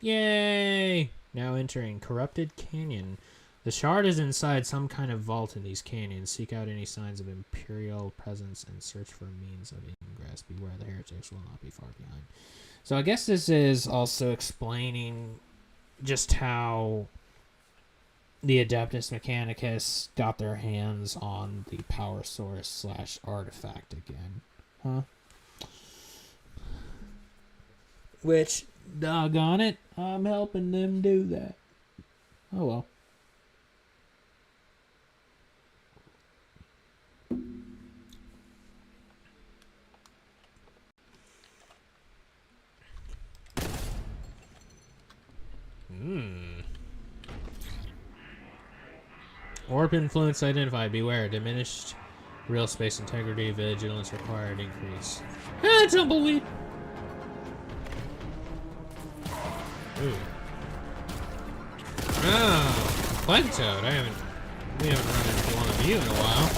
Yay! Now entering Corrupted Canyon. The shard is inside some kind of vault in these canyons. Seek out any signs of Imperial presence and search for means of ingress. Beware, the heretics will not be far behind. So I guess this is also explaining just how the Adeptus Mechanicus got their hands on the power source / artifact again. Huh? Which, doggone it, I'm helping them do that. Oh well. Warp influence identified. Beware. Diminished real space integrity. Vigilance required. Increase. Ah, tumbleweed! Ooh. Oh, Plague Toad. We haven't run into one of you in a while.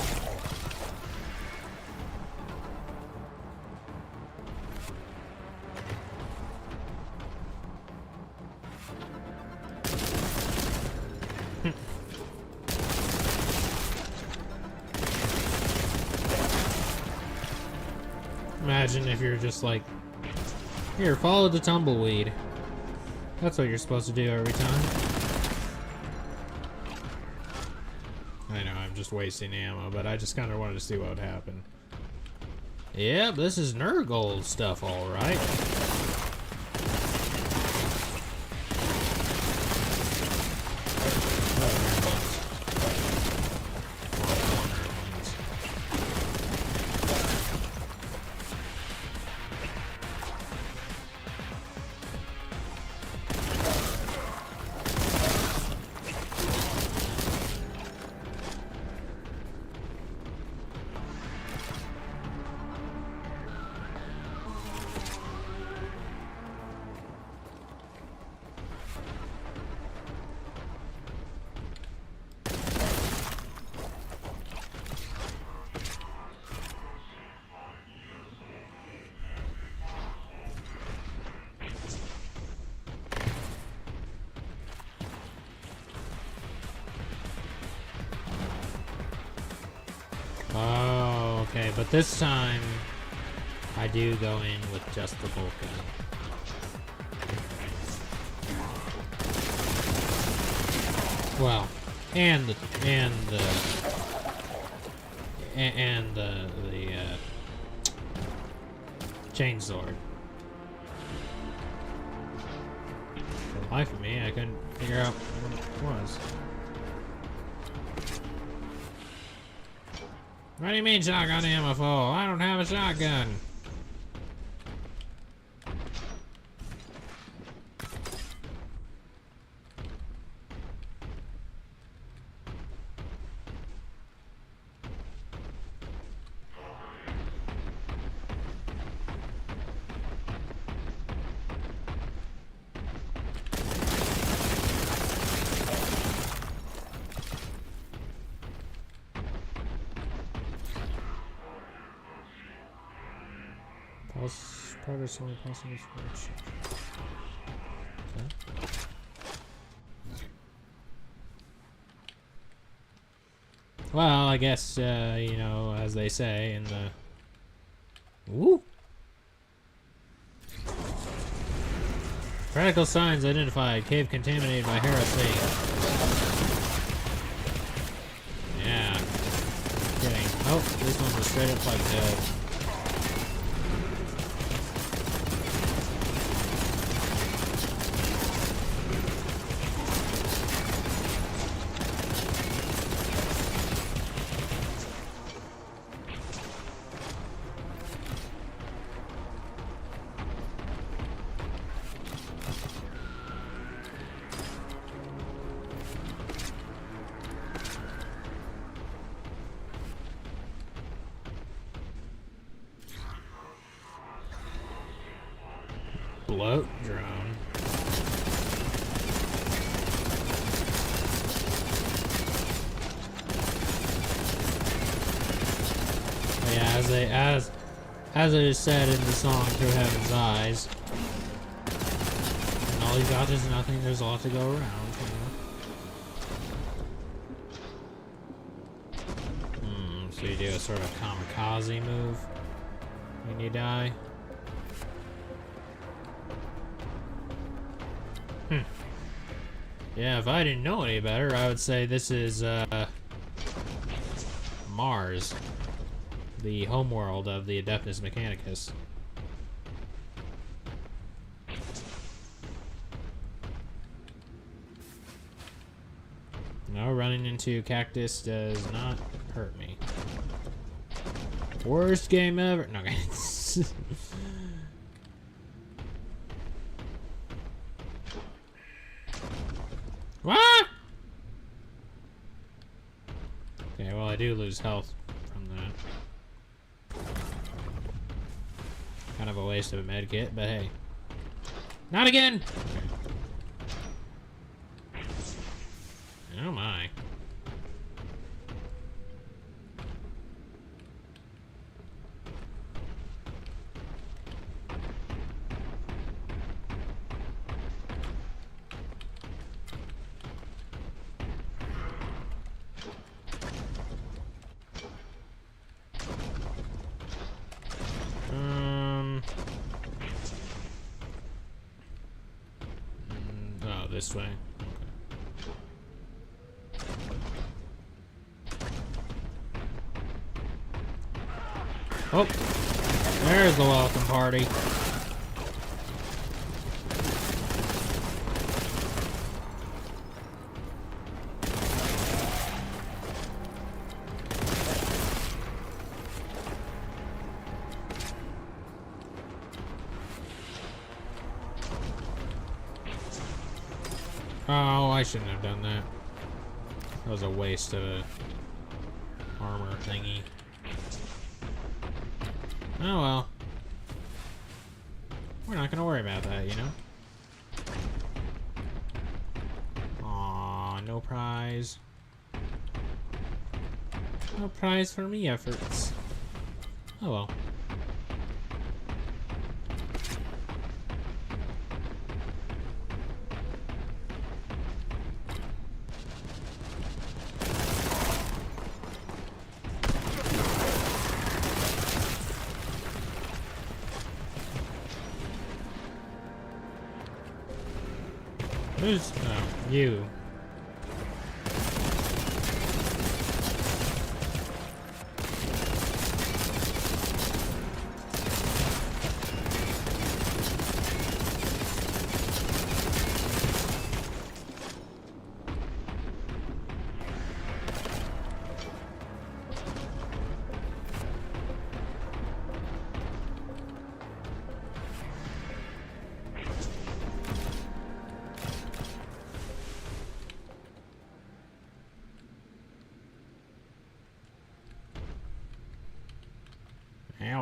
Imagine if you're just like, here, follow the tumbleweed. That's what you're supposed to do every time. I know, I'm just wasting ammo, but I just kind of wanted to see what would happen. Yep, this is Nurgle stuff, alright. Oh, okay, but this time I do go in with just the Boltgun. Well, and the chainsword. life of me, I couldn't figure out what it was. What do you mean shotgun ammo full? I don't have a shotgun. Progress only possible for Okay. Well, I guess, you know, as they say in the... Woo! Radical signs identified. Cave contaminated by heresy. Yeah. Kidding. Oh, this one was straight up like dead. Bloat drone. But yeah, as it is said in the song "Through Heaven's Eyes," and all you got is nothing. There's a lot to go around. You know? So you do a sort of kamikaze move when you die. Yeah, if I didn't know any better, I would say this is, Mars. The homeworld of the Adeptus Mechanicus. No, running into cactus does not hurt me. Worst game ever. No, okay. What? Okay, well, I do lose health from that. Kind of a waste of a med kit, but hey. Not again! Okay. Oh my. Oh, this way. Oh, there's the welcome party. Oh, I shouldn't have done that. That was a waste of a armor thingy. Oh well. We're not gonna worry about that, you know? Aw, no prize. No prize for me efforts. Oh well. Who's... oh, you.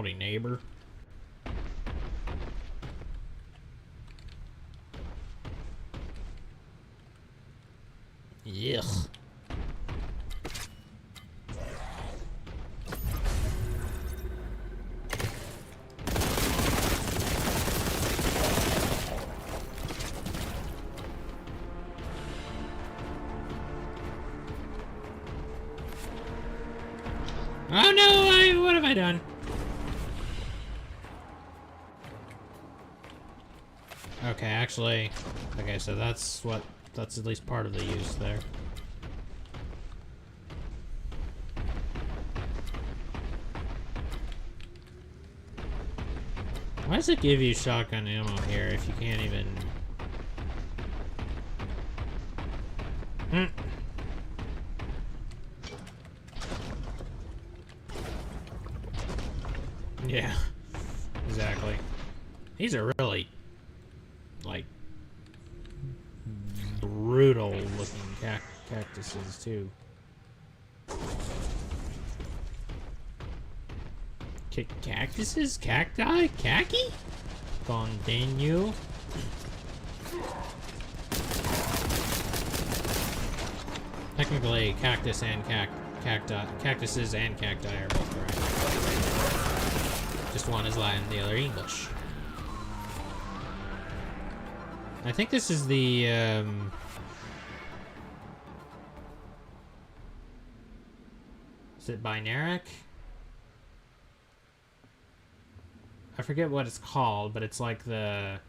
Howdy, neighbor. Yuck. Oh no, what have I done? Okay, actually, okay, so that's at least part of the use there. Why does it give you shotgun ammo here if you can't even... Yeah, exactly. These are really, like, brutal looking cactuses, too. Cactuses? Cacti? Khaki? Continue. Technically, cactus and cactuses and cacti are both correct. Just one is Latin, the other English. I think this is the, is it binaric? I forget what it's called, but it's like the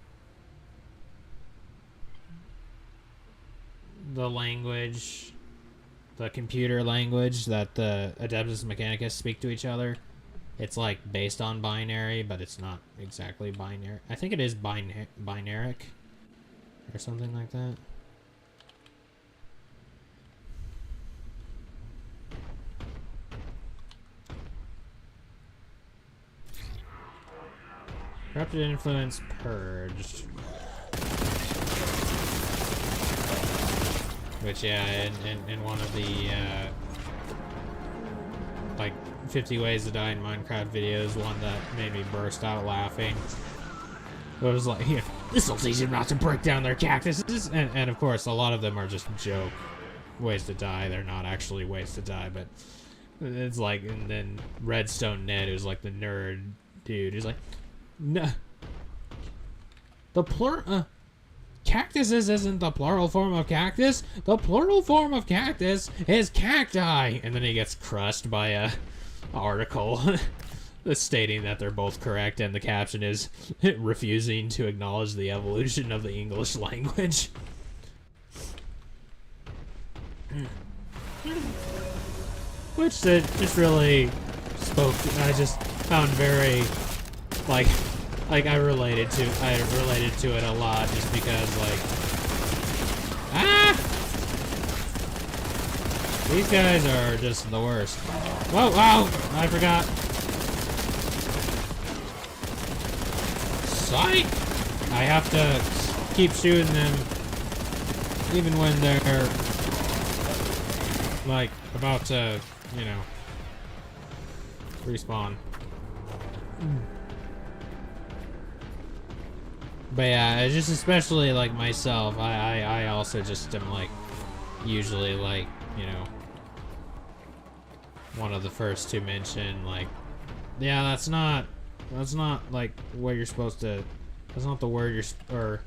language, the computer language that the Adeptus Mechanicus speak to each other. It's like based on binary, but it's not exactly binary. I think it is binaric or something like that. Corrupted influence purged. Which, yeah, in one of the, like, 50 Ways to Die in Minecraft videos, one that made me burst out laughing. It was like, yeah, this'll teach them not to break down their cactuses! And of course, a lot of them are just joke ways to die. They're not actually ways to die, but it's like, and then Redstone Ned, who's like the nerd dude, he's like, no. Cactuses isn't the plural form of cactus. The plural form of cactus is cacti. And then he gets crushed by a article stating that they're both correct, and the caption is refusing to acknowledge the evolution of the English language. Which just really spoke. I just found very, like I related to it a lot, just because, like, these guys are just the worst. Whoa, wow, I forgot. Psych! I have to keep shooting them, even when they're, like, about to, you know, respawn. But yeah, just especially like myself, I also just am like, usually like, you know, one of the first to mention, like, yeah, that's not like what you're supposed to, that's not the word or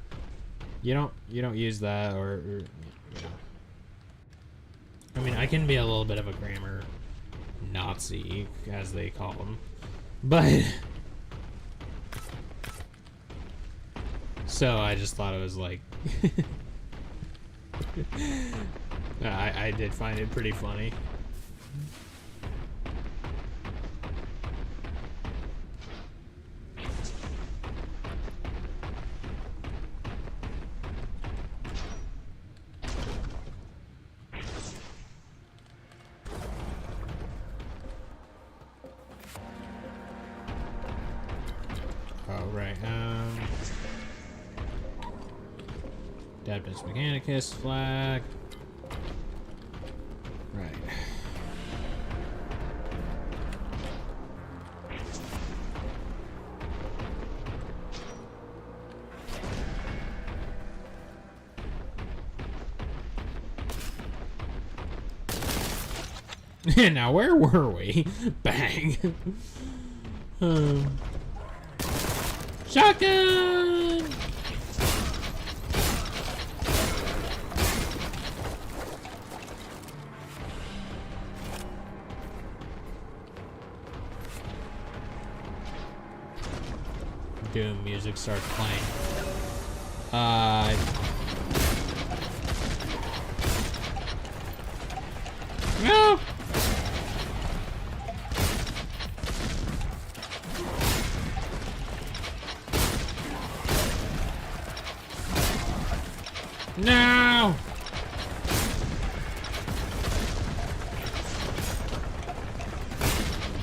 you don't use that, or you know. I mean, I can be a little bit of a grammar Nazi, as they call them, but so I just thought it was like, I did find it pretty funny. Oh, right, Adeptus Mechanicus flag. Right. Now, where were we? Bang. Shotgun! Doom music starts playing. No! No!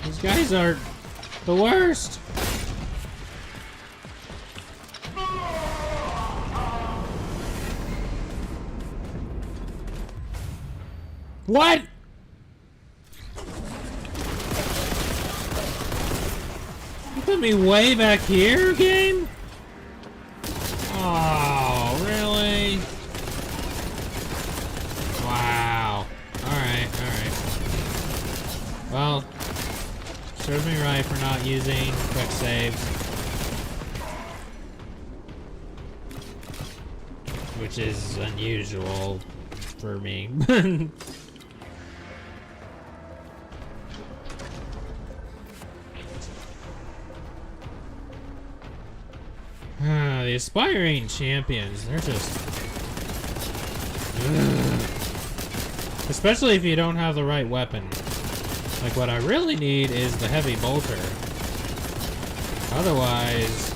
These guys are the worst. What? You put me way back here, game? Oh, really? Wow. Alright, alright. Well, serves me right for not using quick save. Which is unusual for me. The aspiring champions, they're just... Ugh. Especially if you don't have the right weapon. Like, what I really need is the heavy bolter. Otherwise,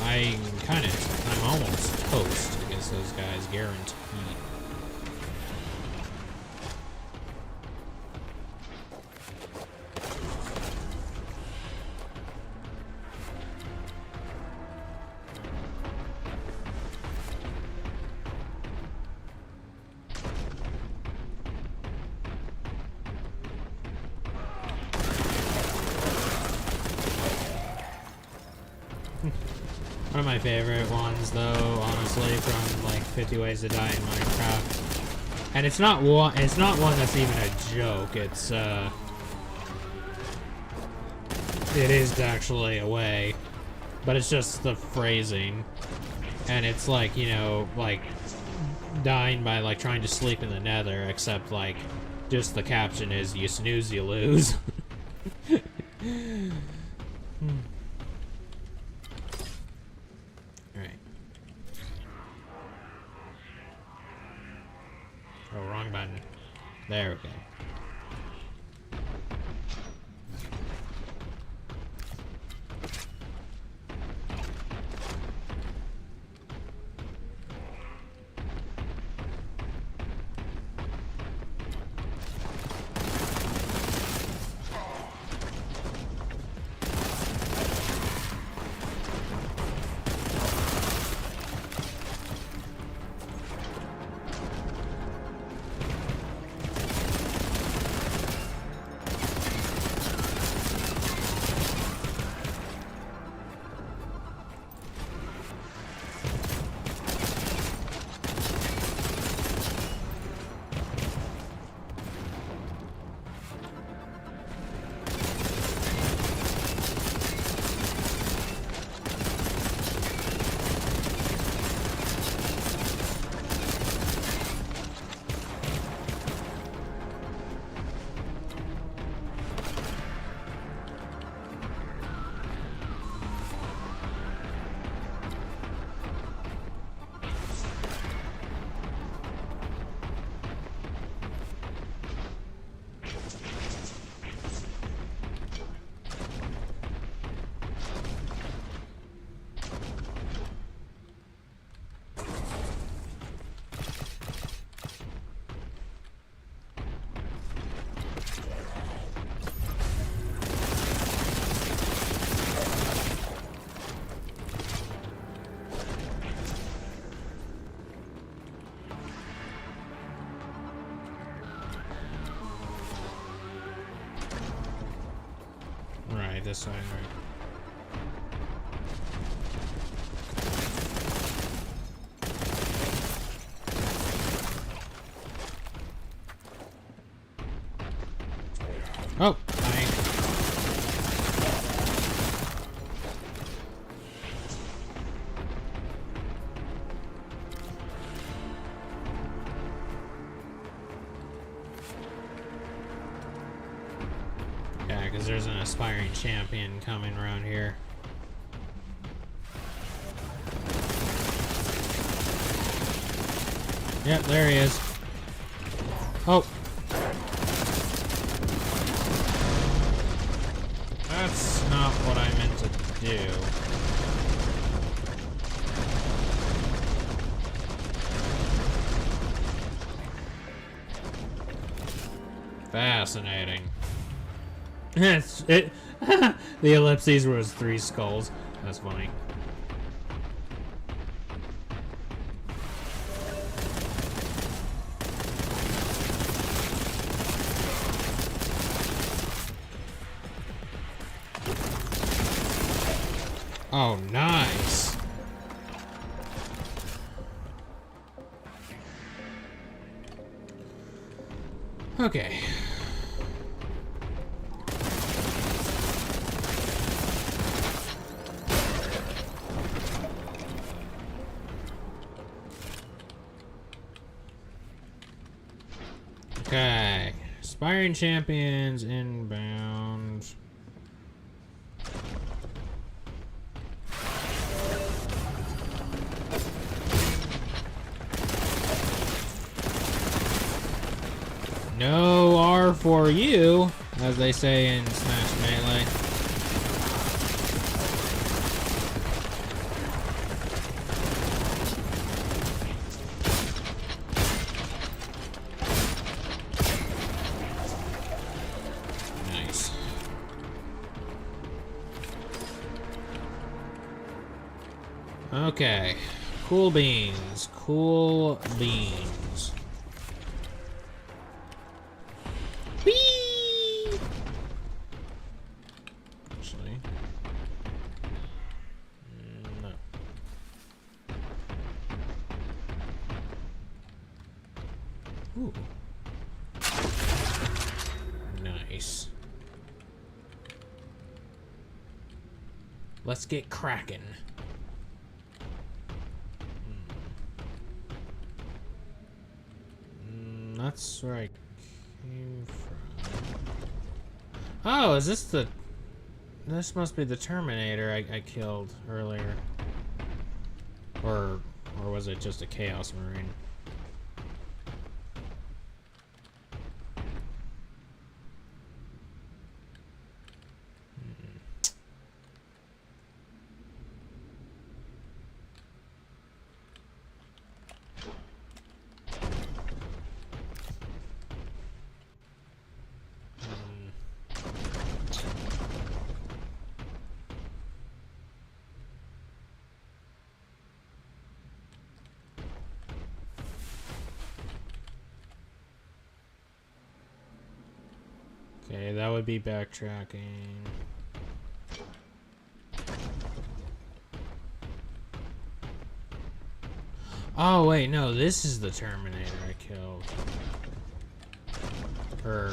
I'm almost toast against those guys, guaranteed. One of my favorite ones, though, honestly, from like 50 Ways to Die in Minecraft, and it's not one that's even a joke. It is actually a way, but it's just the phrasing, and it's like, you know, like dying by like trying to sleep in the Nether, except like just the caption is "you snooze, you lose." Oh, wrong button. There we go. This way, right? because there's an aspiring champion coming around here. Yep, there he is. Oh. That's not what I meant to do. Fascinating. The ellipses was 3 skulls. That's funny. Oh, nice. Okay. Okay. Aspiring champions inbound. No R for you, as they say in Smash Melee. Nice. Okay. Cool beans. Cool beans. Whee! Actually. No. Ooh. Nice. Let's get cracking. That's where I came from. Oh, is this the... This must be the Terminator I killed earlier. Or was it just a Chaos Marine? Okay, that would be backtracking. Oh, wait, no, this is the Terminator I killed. Or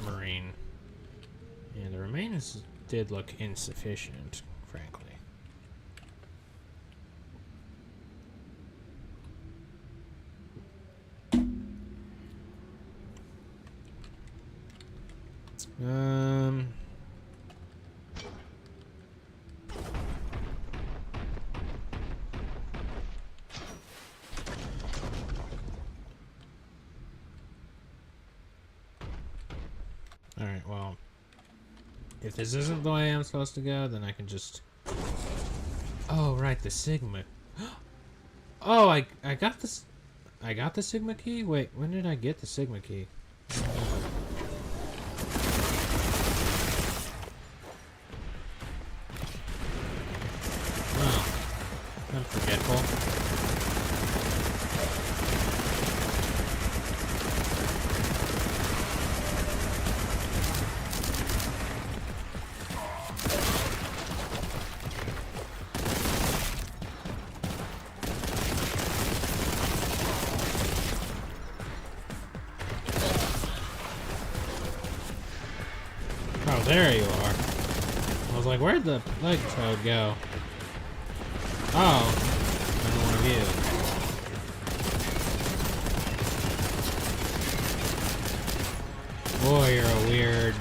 Marine. Yeah, the remains did look insufficient, frankly. Alright, well, if this isn't the way I'm supposed to go, then I can just... Oh, right, the Sigma. Oh, I got this... I got the Sigma key? Wait, when did I get the Sigma key? Oh, I'm forgetful. Oh, there you are. I was like, where'd the leg toad go? Oh, another one of you. Boy, you're a weird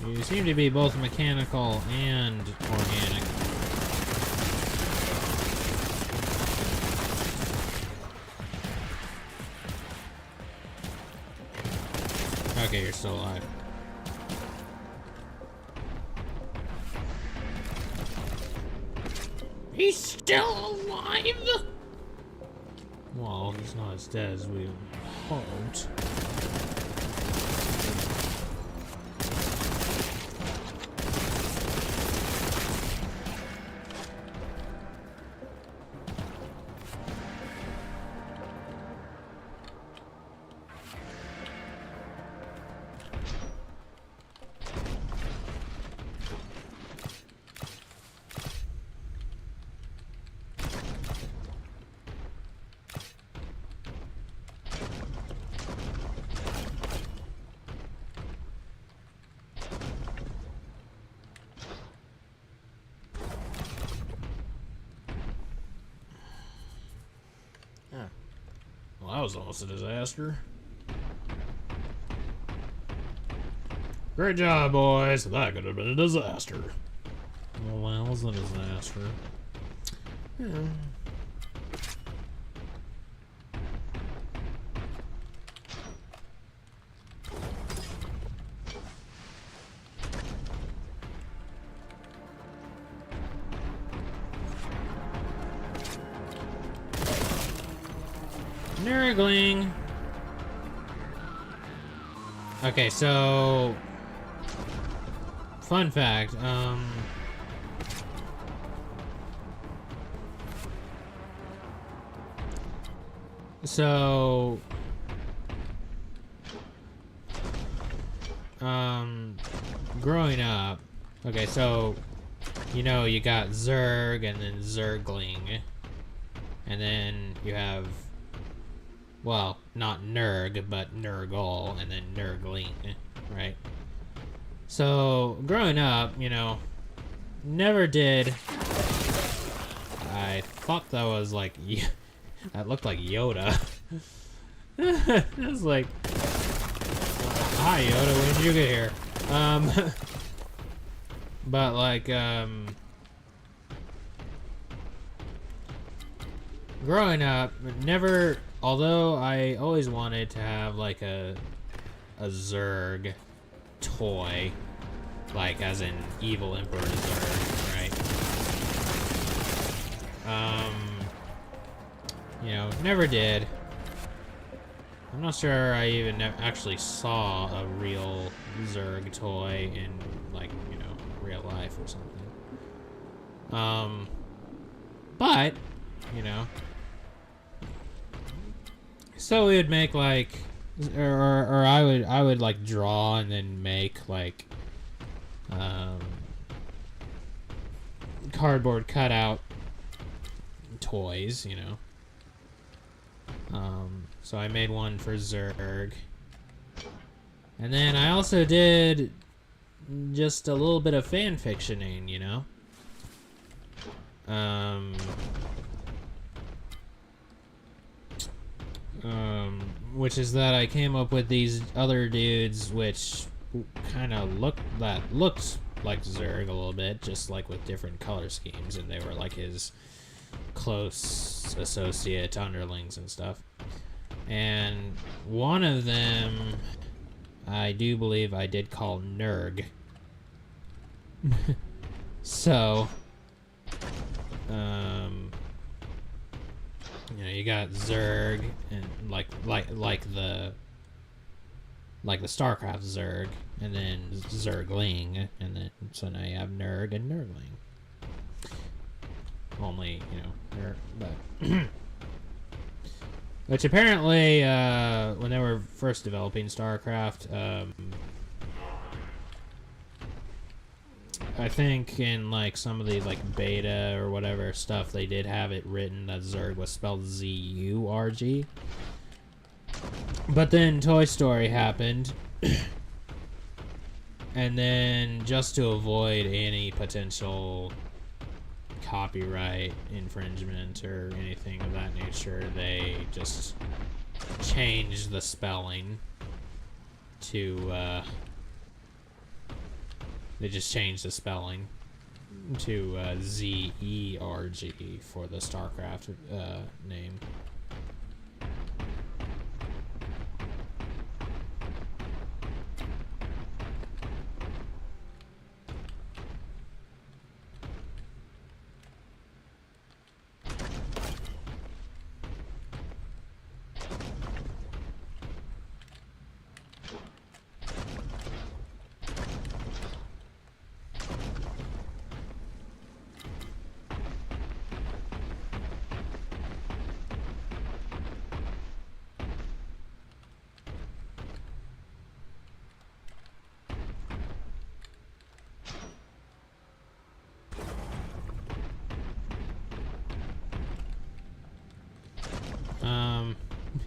You seem to be both mechanical and organic. Okay, you're still alive. He's still alive? Well, he's not as dead as we hoped. Well, that was almost a disaster. Great job, boys. That could have been a disaster. Well, that was a disaster. Yeah. Nurgling. Okay, so fun fact, growing up, okay, so you know, you got Zerg and then Zergling, and then you have, well, not Nurg, but Nurgle, and then Nurgling, right? So, growing up, you know, never did... I thought that was like... that looked like Yoda. It was like... Hi, Yoda, when did you get here? But, like, growing up, never... Although I always wanted to have, like, a Zerg toy, like, as in Evil Emperor Zerg, right? You know, never did. I'm not sure I even actually saw a real Zerg toy in, like, you know, real life or something. But, you know, so we would make, like, or I would like draw and then make, like, cardboard cutout toys, you know. So I made one for Zerg. And then I also did just a little bit of fan fictioning, you know. Which is that I came up with these other dudes which kind of looked like Zerg a little bit, just like with different color schemes, and they were like his close associate underlings and stuff. And one of them, I do believe I did call Nurg. So, you know, you got Zerg and like the StarCraft Zerg, and then Zergling, and then so now you have Nurg and Nurgling. Only, you know, but which apparently when they were first developing StarCraft, I think in like some of the like beta or whatever stuff, they did have it written that Zerg was spelled Z-U-R-G. But then Toy Story happened, and then just to avoid any potential copyright infringement or anything of that nature. They just changed the spelling to ZERG for the StarCraft name.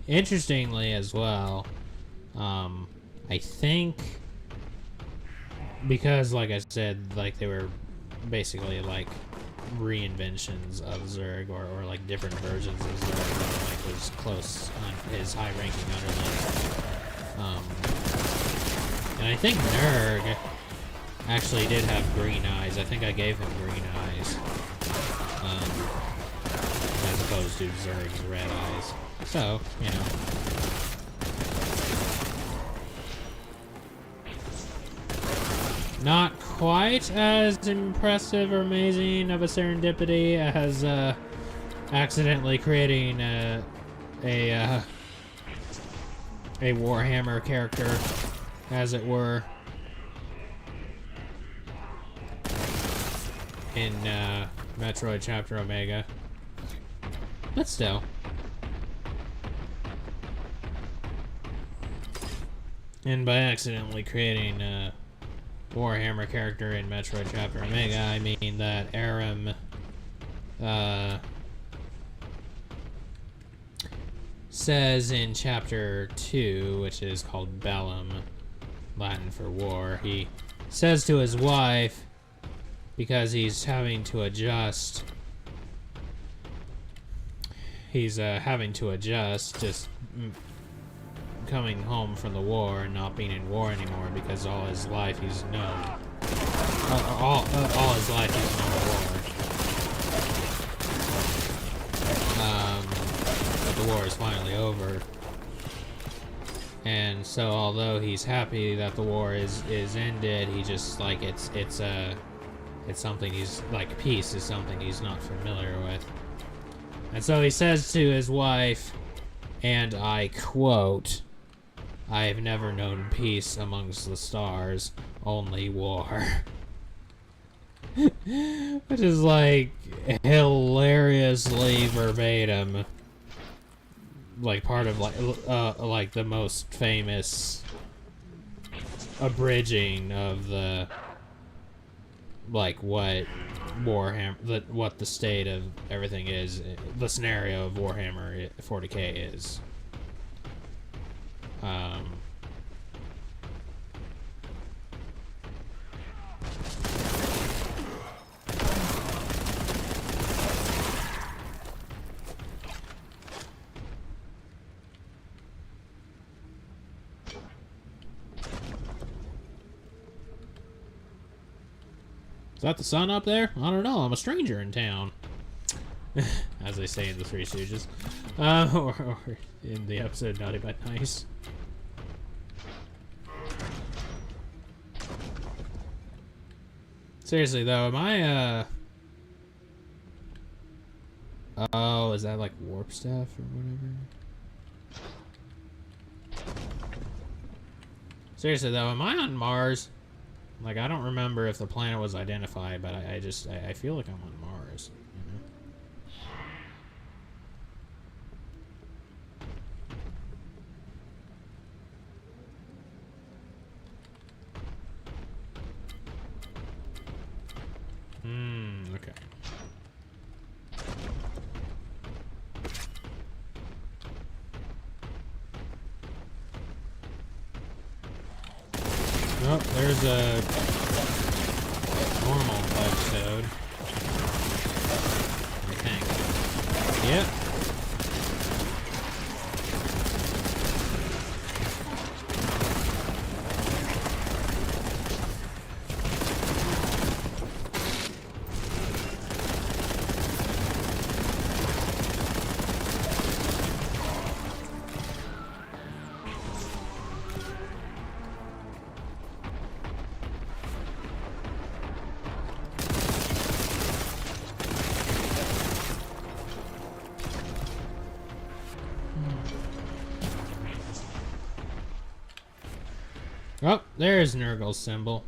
Interestingly as well, I think because, like I said, like they were basically like reinventions of Zerg or like different versions of Zerg, like was close on his high-ranking underling. And I think Nurg actually did have green eyes. I think I gave him green eyes, as opposed to Zerg's red eyes. So, you know. Not quite as impressive or amazing of a serendipity as accidentally creating a Warhammer character, as it were, in Metroid Chapter Omega. But still. And by accidentally creating a Warhammer character in Metroid Chapter Omega, I mean that Aram says in Chapter 2, which is called Bellum, Latin for war, he says to his wife, because he's having to adjust, just coming home from the war and not being in war anymore, because all his life he's known all his life he's known war. But the war is finally over, and so although he's happy that the war is ended, he just like it's something he's like, peace is something he's not familiar with. And so he says to his wife, and I quote, "I have never known peace amongst the stars, only war." Which is like hilariously verbatim, like part of like the most famous abridging of the like what Warhammer, what the state of everything is, the scenario of Warhammer 40k is. Is that the sun up there? I don't know. I'm a stranger in town. As they say in the Three Stooges. Or in the episode Naughty But Nice. Seriously though, am I oh, is that like warp stuff or whatever? Seriously though, am I on Mars? Like, I don't remember if the planet was identified, but I feel like I'm on Mars, you know? Okay. Oh, there's a normal bug toad. Yep. Oh, there's Nurgle's symbol.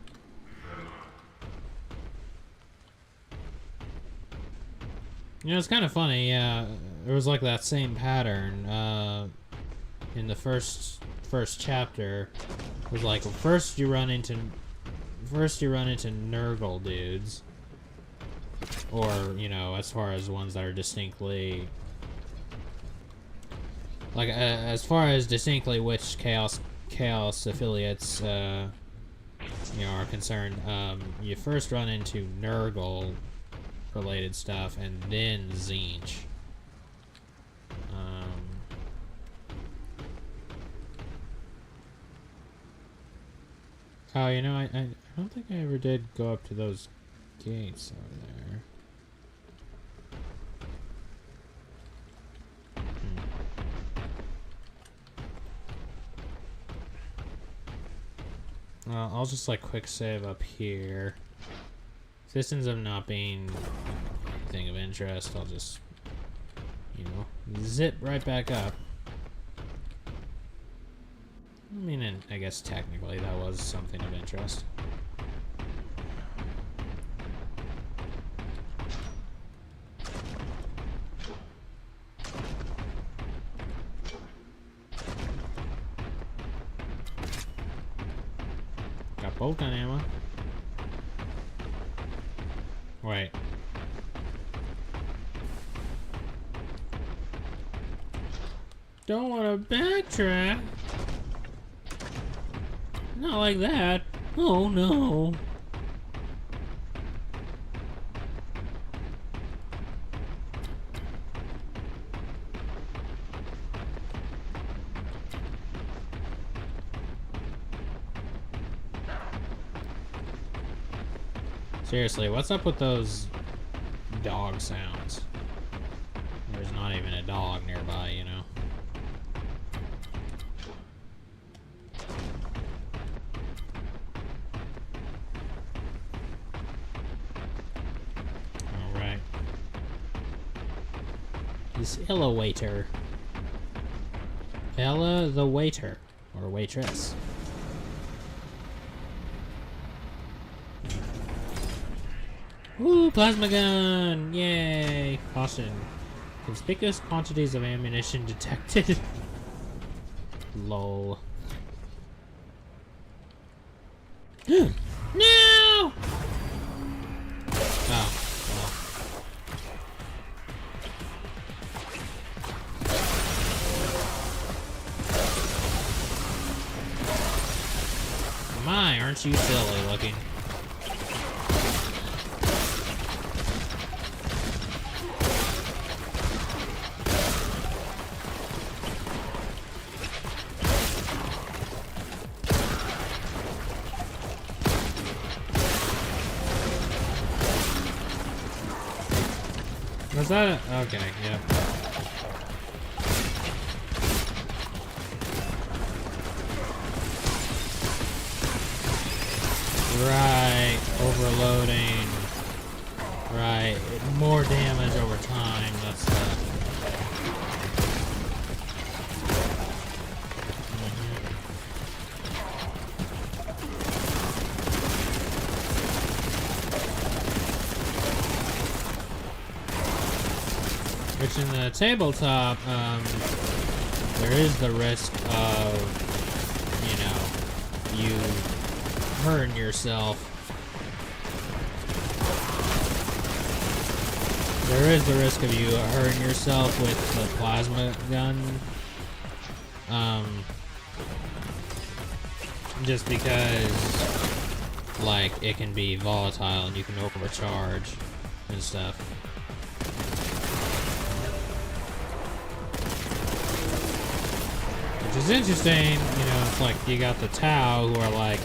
You know, it's kind of funny, yeah. It was like that same pattern in the first chapter. It was like first you run into Nurgle dudes, or you know, as far as ones that are distinctly like as far as distinctly which chaos affiliates you know are concerned. You first run into Nurgle related stuff and then Tzeentch. Oh, you know, I don't think I ever did go up to those gates over there. Well, I'll just like quick save up here. Systems of not being anything of interest, I'll just, you know, zip right back up. I mean, and I guess technically that was something of interest. Got Boltgun ammo. Wait. Don't want to backtrack. Not like that. Oh no. Seriously, what's up with those dog sounds? There's not even a dog nearby, you know. Alright. This Ella waiter. Ella the waiter. Or waitress. Ooh, plasma gun! Yay! Caution. Conspicuous quantities of ammunition detected. Lol. No! Oh, well. My, aren't you silly looking? Was that a, okay, yeah. Right, overloading. Right, more damage over time, that's which in the tabletop, there is the risk of, you know, you hurting yourself. There is the risk of you hurting yourself with the plasma gun. Just because, like, it can be volatile and you can overcharge and stuff. Which is interesting, you know, it's like you got the Tau, who are like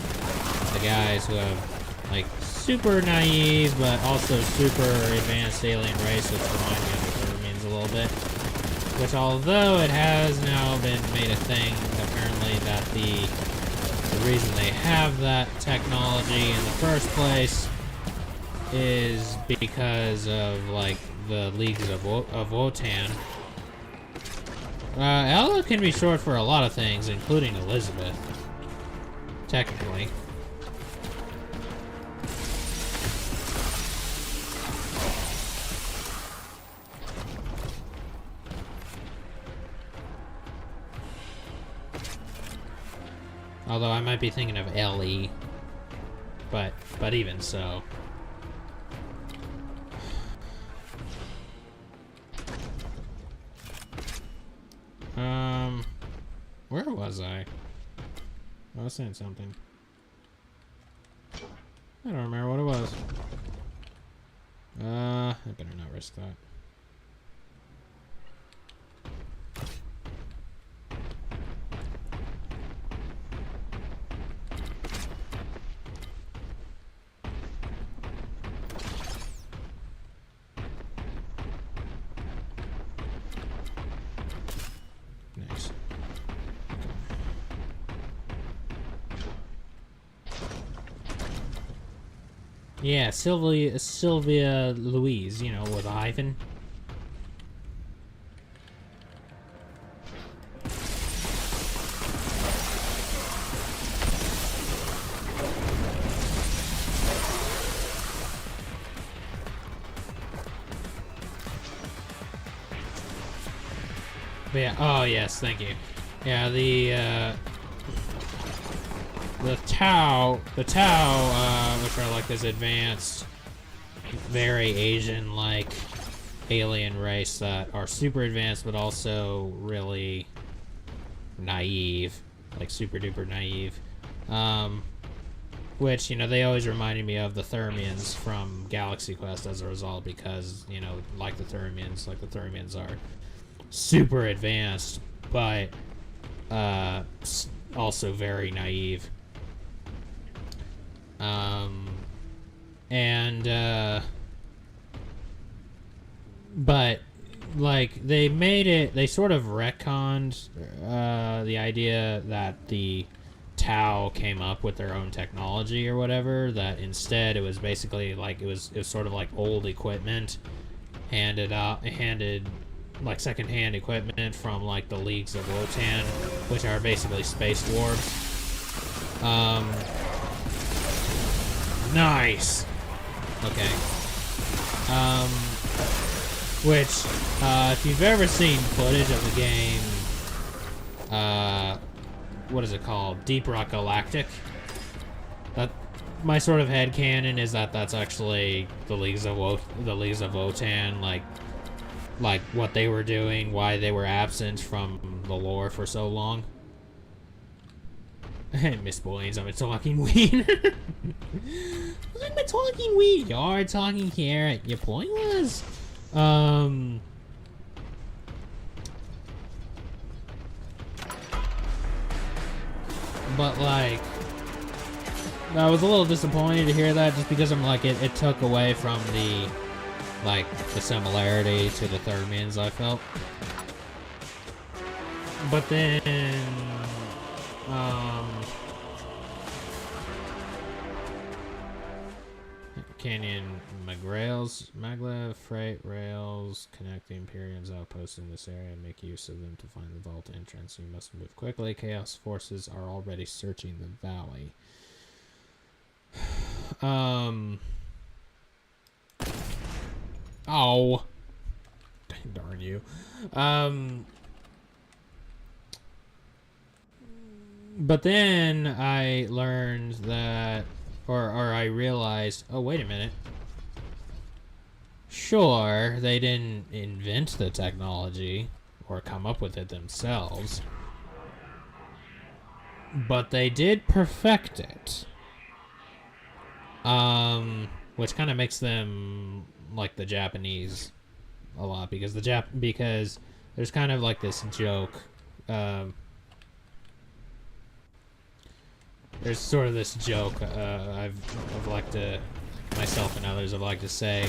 the guys who have like super naive but also super advanced alien race, which remind me of the Thermians a little bit. Which, although it has now been made a thing, apparently, that the reason they have that technology in the first place is because of like the leagues of Wotan. Ella can be short for a lot of things, including Elizabeth. Technically. Although I might be thinking of Ellie. But even so. Where was I? I was saying something. I don't remember what it was. I better not risk that. Nice. Yeah, Sylvia Louise, you know, with a hyphen. But yeah, oh yes, thank you. Yeah, the Tau, which are like this advanced, very Asian-like alien race that are super advanced, but also really naive, like super duper naive. Which, you know, they always reminded me of the Thermians from Galaxy Quest as a result, because, you know, like the Thermians are super advanced, but also very naive. But like they sort of retconned the idea that the Tau came up with their own technology or whatever, that instead it was basically like it was sort of like old equipment handed like secondhand equipment from like the leagues of Wotan, which are basically space warbs. Nice. Okay. Which, if you've ever seen footage of the game, what is it called? Deep Rock Galactic. That my sort of headcanon is that that's actually the Leagues of Wotan, like what they were doing, why they were absent from the lore for so long. Miss Boynes, I'm a talking weed. I'm a talking weed. You're a talking carrot. Your point was, but like, I was a little disappointed to hear that, just because I'm like, it took away from the, like, the similarity to the Thermians, I felt. But then, Canyon maglev freight rails connecting Imperium's outposts in this area. Make use of them to find the vault entrance. You must move quickly. Chaos forces are already searching the valley. Oh. Darn you. But then I learned that, or I realized, oh, wait a minute. Sure, they didn't invent the technology or come up with it themselves, but they did perfect it. Which kind of makes them like the Japanese a lot, because because there's kind of like this joke, there's sort of this joke I've liked to, myself and others have liked to say,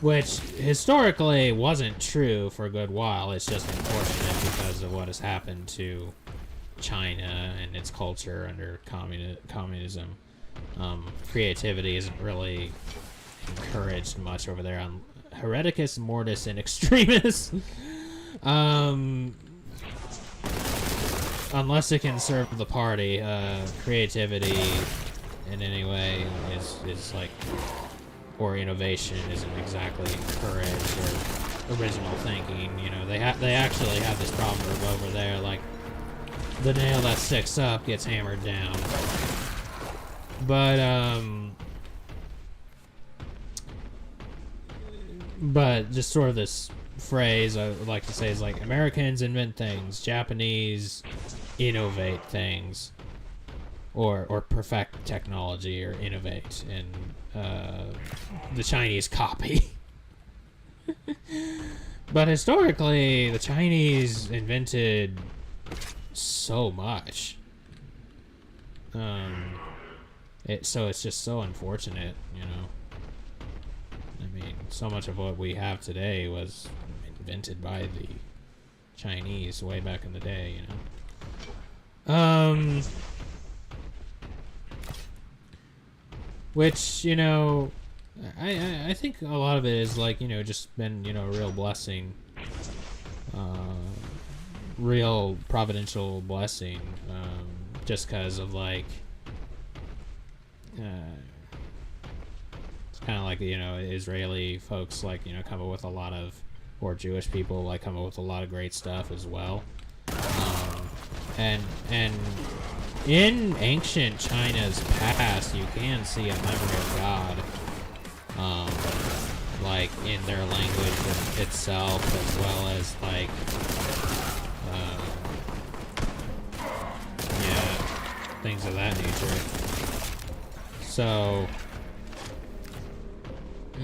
which historically wasn't true for a good while. It's just unfortunate because of what has happened to China and its culture under communism. Creativity isn't really encouraged much over there on Hereticus Mortis and Extremis. Unless it can serve the party, creativity in any way is like, or innovation isn't exactly encouraged, or original thinking. You know, they actually have this problem over there, like the nail that sticks up gets hammered down. But just sort of this phrase I would like to say is like, Americans invent things, Japanese innovate things, or perfect technology or innovate, and the Chinese copy. But historically, the Chinese invented so much. So it's just so unfortunate, you know. I mean, so much of what we have today was invented by the Chinese way back in the day, you know. Which, you know, I think a lot of it is like, you know, just been, you know, a real blessing, real providential blessing, just because of like, it's kind of like, you know, Israeli folks, like, you know, come up with a lot of, or Jewish people, like, come up with a lot of great stuff as well. And in ancient China's past, you can see a memory of God, like, in their language itself, as well as, like, yeah, things of that nature. So,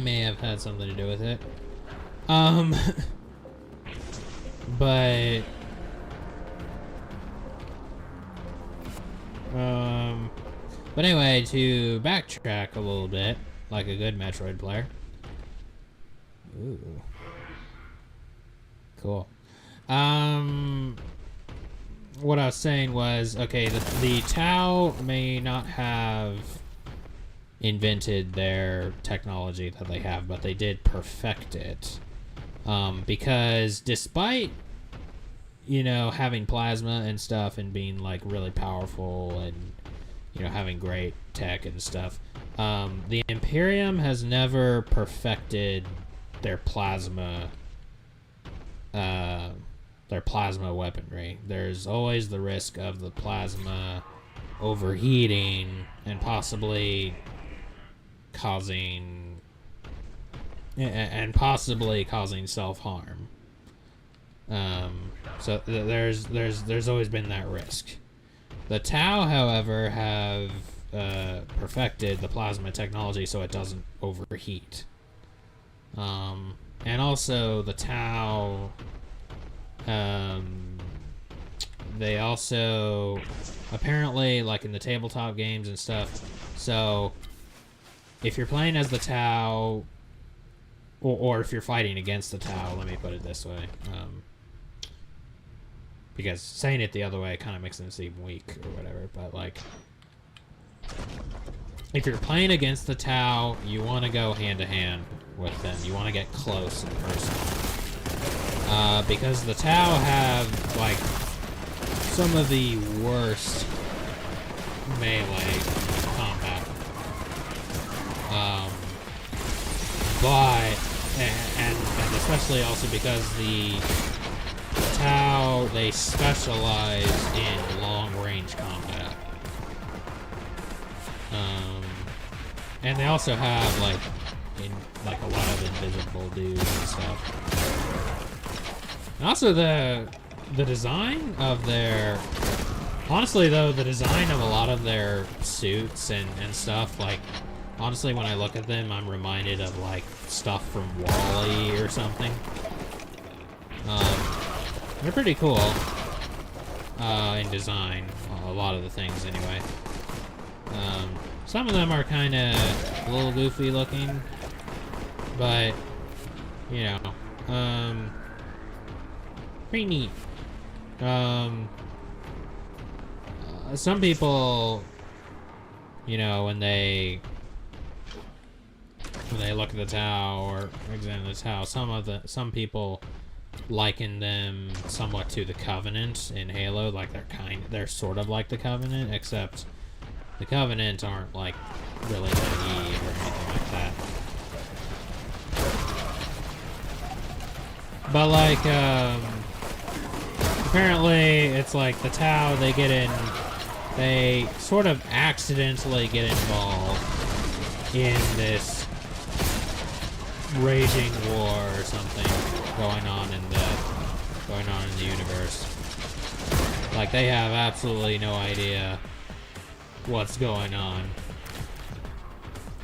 may have had something to do with it. But anyway, to backtrack a little bit, like a good Metroid player. Ooh. Cool. What I was saying was, okay, the Tau may not have invented their technology that they have, but they did perfect it. Because despite, you know, having plasma and stuff and being like really powerful and, you know, having great tech and stuff, the Imperium has never perfected their plasma weaponry. There's always the risk of the plasma overheating and possibly causing self-harm. So there's always been that risk. The Tau, however, have perfected the plasma technology so it doesn't overheat. And also the Tau, they also apparently, like in the tabletop games and stuff, so if you're playing as the Tau, or if you're fighting against the Tau, let me put it this way, because saying it the other way kind of makes them seem weak or whatever, but like, if you're playing against the Tau, you want to go hand to hand with them. You want to get close and personal. Because the Tau have, like, some of the worst melee combat. And especially also because the Tau, they specialize in long-range combat. And they also have, like, a lot of invisible dudes and stuff. And also the design of their... Honestly, though, the design of a lot of their suits and stuff, like, honestly, when I look at them, I'm reminded of, like, stuff from WALL-E or something. They're pretty cool. in design. A lot of the things, anyway. Some of them are kind of a little goofy looking, but you know, pretty neat. Some people, you know, when they look at the Tau or examine the Tau, some people liken them somewhat to the Covenant in Halo. Like they're sort of like the Covenant, except the Covenant aren't like really naive or anything like that. But like, apparently it's like the Tau, they sort of accidentally get involved in this raging war or something going on in the universe. Like they have absolutely no idea what's going on.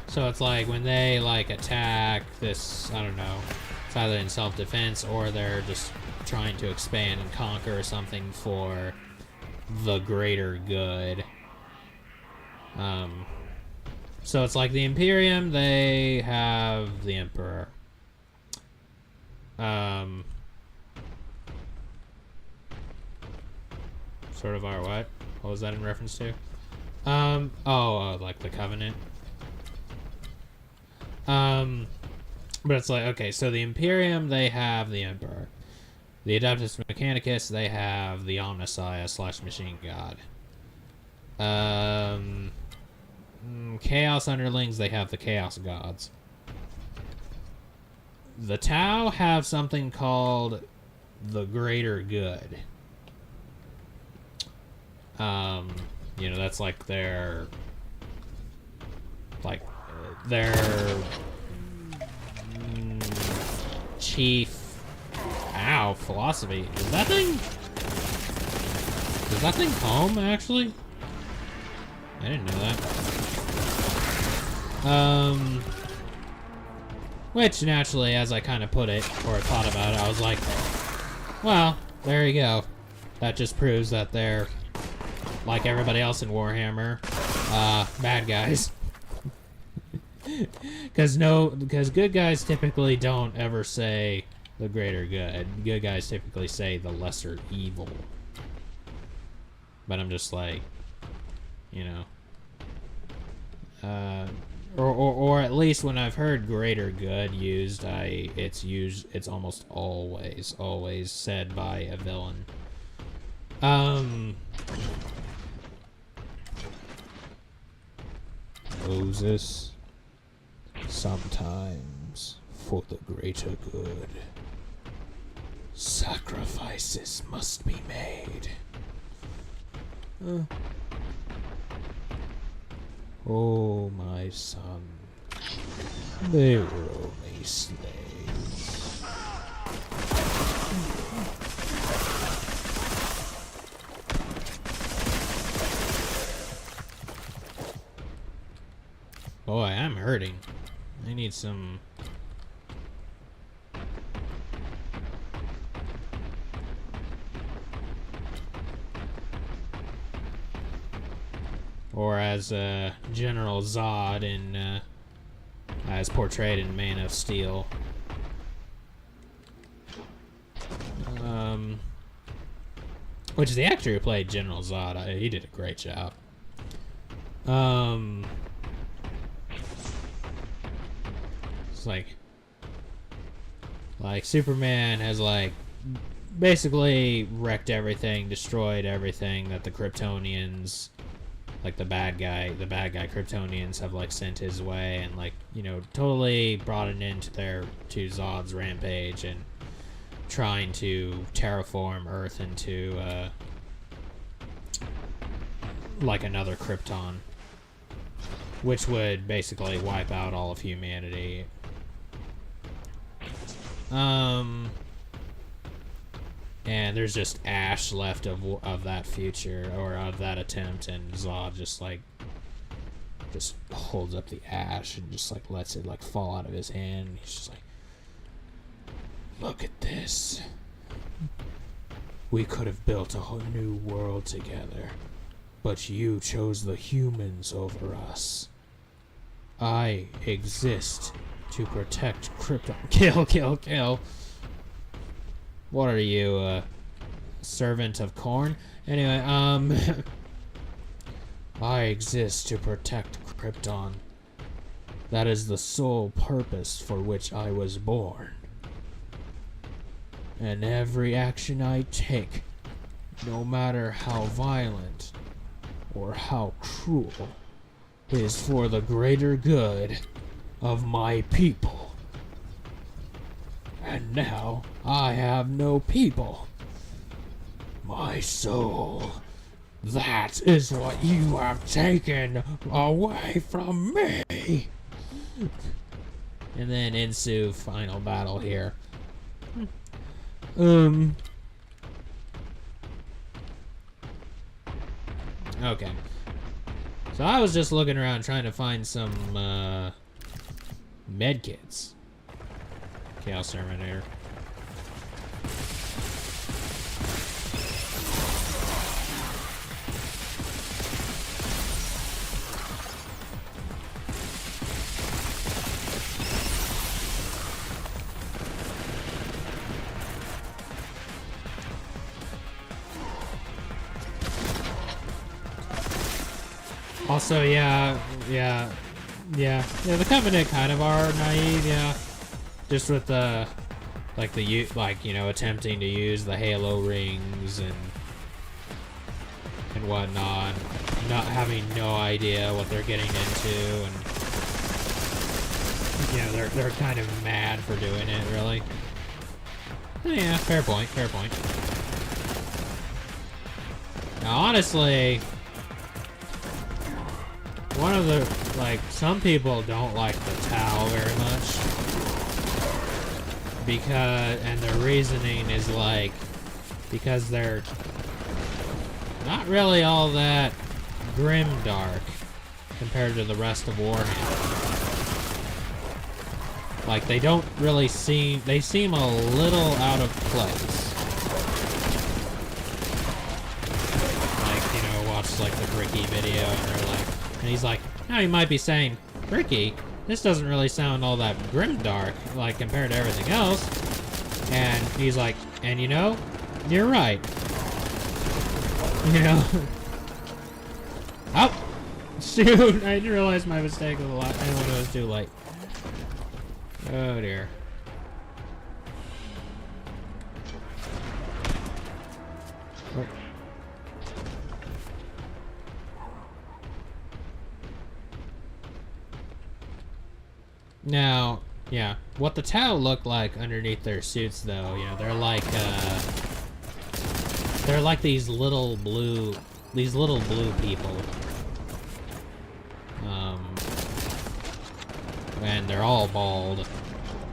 So it's like when they like attack this, I don't know, it's either in self-defense or they're just trying to expand and conquer something for the greater good. So it's like the Imperium, they have the Emperor. Sort of our what? What was that in reference to? Like the Covenant. But it's like, okay, so the Imperium, they have the Emperor. The Adeptus Mechanicus, they have the Omnissiah / Machine God. Chaos Underlings, they have the Chaos Gods. The Tau have something called the Greater Good. You know, that's like their chief philosophy. Is that thing home, actually? I didn't know that. Which, naturally, as I kind of put it, or thought about it, I was like, well, there you go. That just proves that they're, like everybody else in Warhammer, bad guys. Because good guys typically don't ever say the greater good. Good guys typically say the lesser evil. But I'm just like, you know, or at least when I've heard greater good used, it's almost always said by a villain. Moses, sometimes for the greater good, sacrifices must be made. Oh, my son, they were only slaves. Boy, I'm hurting. I need some... Or as General Zod in, as portrayed in Man of Steel. Which is the actor who played General Zod. He did a great job. It's like Superman has basically wrecked everything, destroyed everything that the Kryptonians, the bad guy Kryptonians have sent his way, and totally brought an end to Zod's rampage and trying to terraform Earth into another Krypton, which would basically wipe out all of humanity. And there's just ash left of that future, or of that attempt, and Zod just holds up the ash and just lets it fall out of his hand. He's just look at this. We could have built a whole new world together, but you chose the humans over us. I exist to protect Krypton. Kill, kill, kill. What are you, servant of corn? Anyway, I exist to protect Krypton. That is the sole purpose for which I was born. And every action I take, no matter how violent or how cruel, is for the greater good of my people. And now I have no people. My soul. That is what you have taken away from me. And then ensue final battle here. Okay. So I was just looking around trying to find some med kits. Chaos Terminator. Also, yeah, the Covenant kind of are naive, yeah. Just with the, attempting to use the Halo rings and whatnot, not having no idea what they're getting into, and they're kind of mad for doing it, really. Yeah, fair point, fair point. Now, honestly, one of the, some people don't like the Tau very much. And their reasoning is, because they're not really all that grimdark compared to the rest of Warhammer. They don't really seem, they seem a little out of place. Watch, the Bricky video, and they're and he's like, now you might be saying, Ricky, this doesn't really sound all that grimdark, compared to everything else. And he's like, and you're right. Oh! Shoot! I didn't realize my mistake was a lot, and when it was too late. Oh dear. Oh. Now, yeah, what the Tau look like underneath their suits, though, they're like these little blue people. And they're all bald,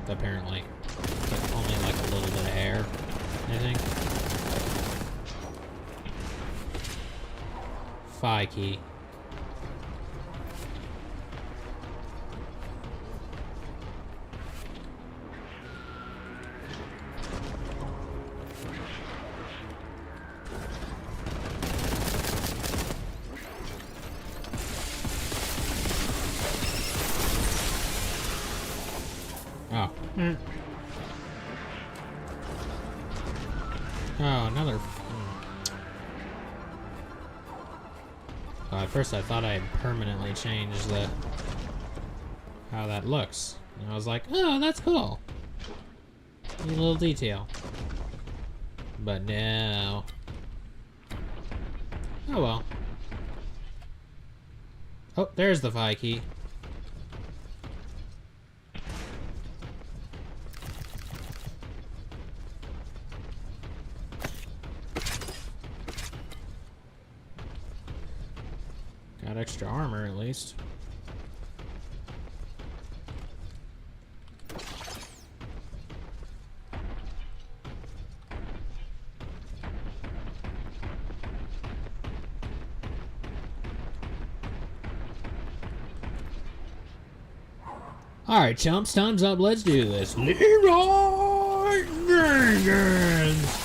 apparently. But only a little bit of hair, I think. Phi key. Oh. Oh, another... at first I thought I had permanently changed how that looks. And I was like, oh, that's cool. Neat little detail. But no. Oh well. Oh, there's the Phi key. Got extra armor, at least. Alright, chumps, time's up. Let's do this. Leroy Jenkins!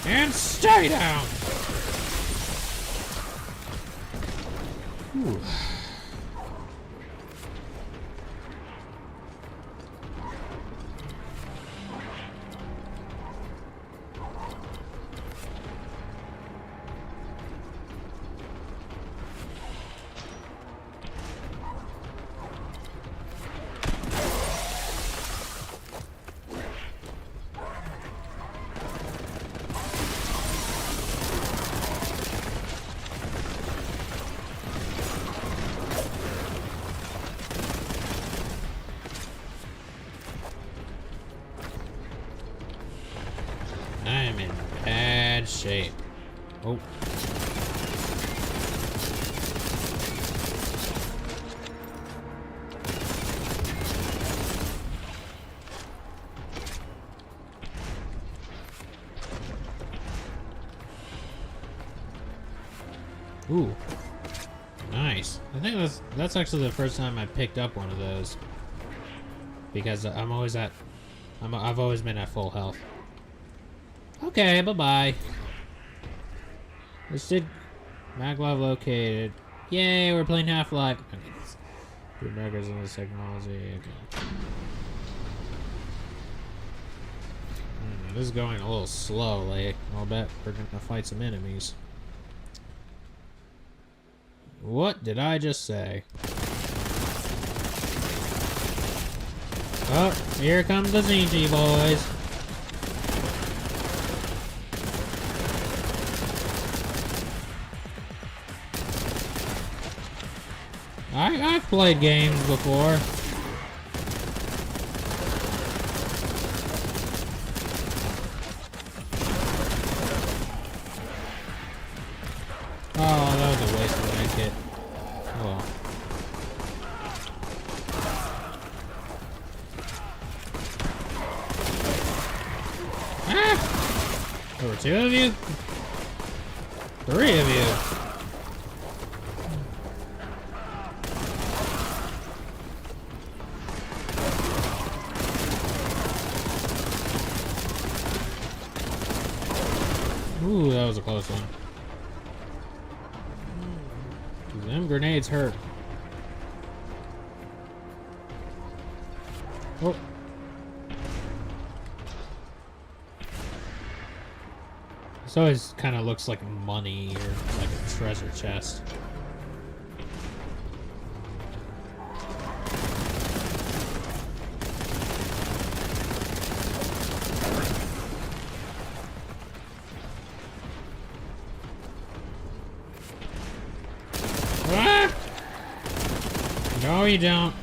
And stay down! Ooh. I'm in bad shape. Oh. Ooh. Nice. I think that's actually the first time I picked up one of those. Because I've always been at full health. Okay, bye-bye. This did Maglev located. Yay, we're playing Half-Life. Okay. Bootleggers in this technology. Okay. This is going a little slowly. I'll bet we're gonna fight some enemies. What did I just say? Oh, here comes the Zingy boys. I've played games before. Oh, that was a waste of that kit. Oh well. Ah! There were 2 of you? 3 of you. Ooh, that was a close one. Them grenades hurt. Oh. This always kind of looks like money or like a treasure chest. Ah! No, you don't.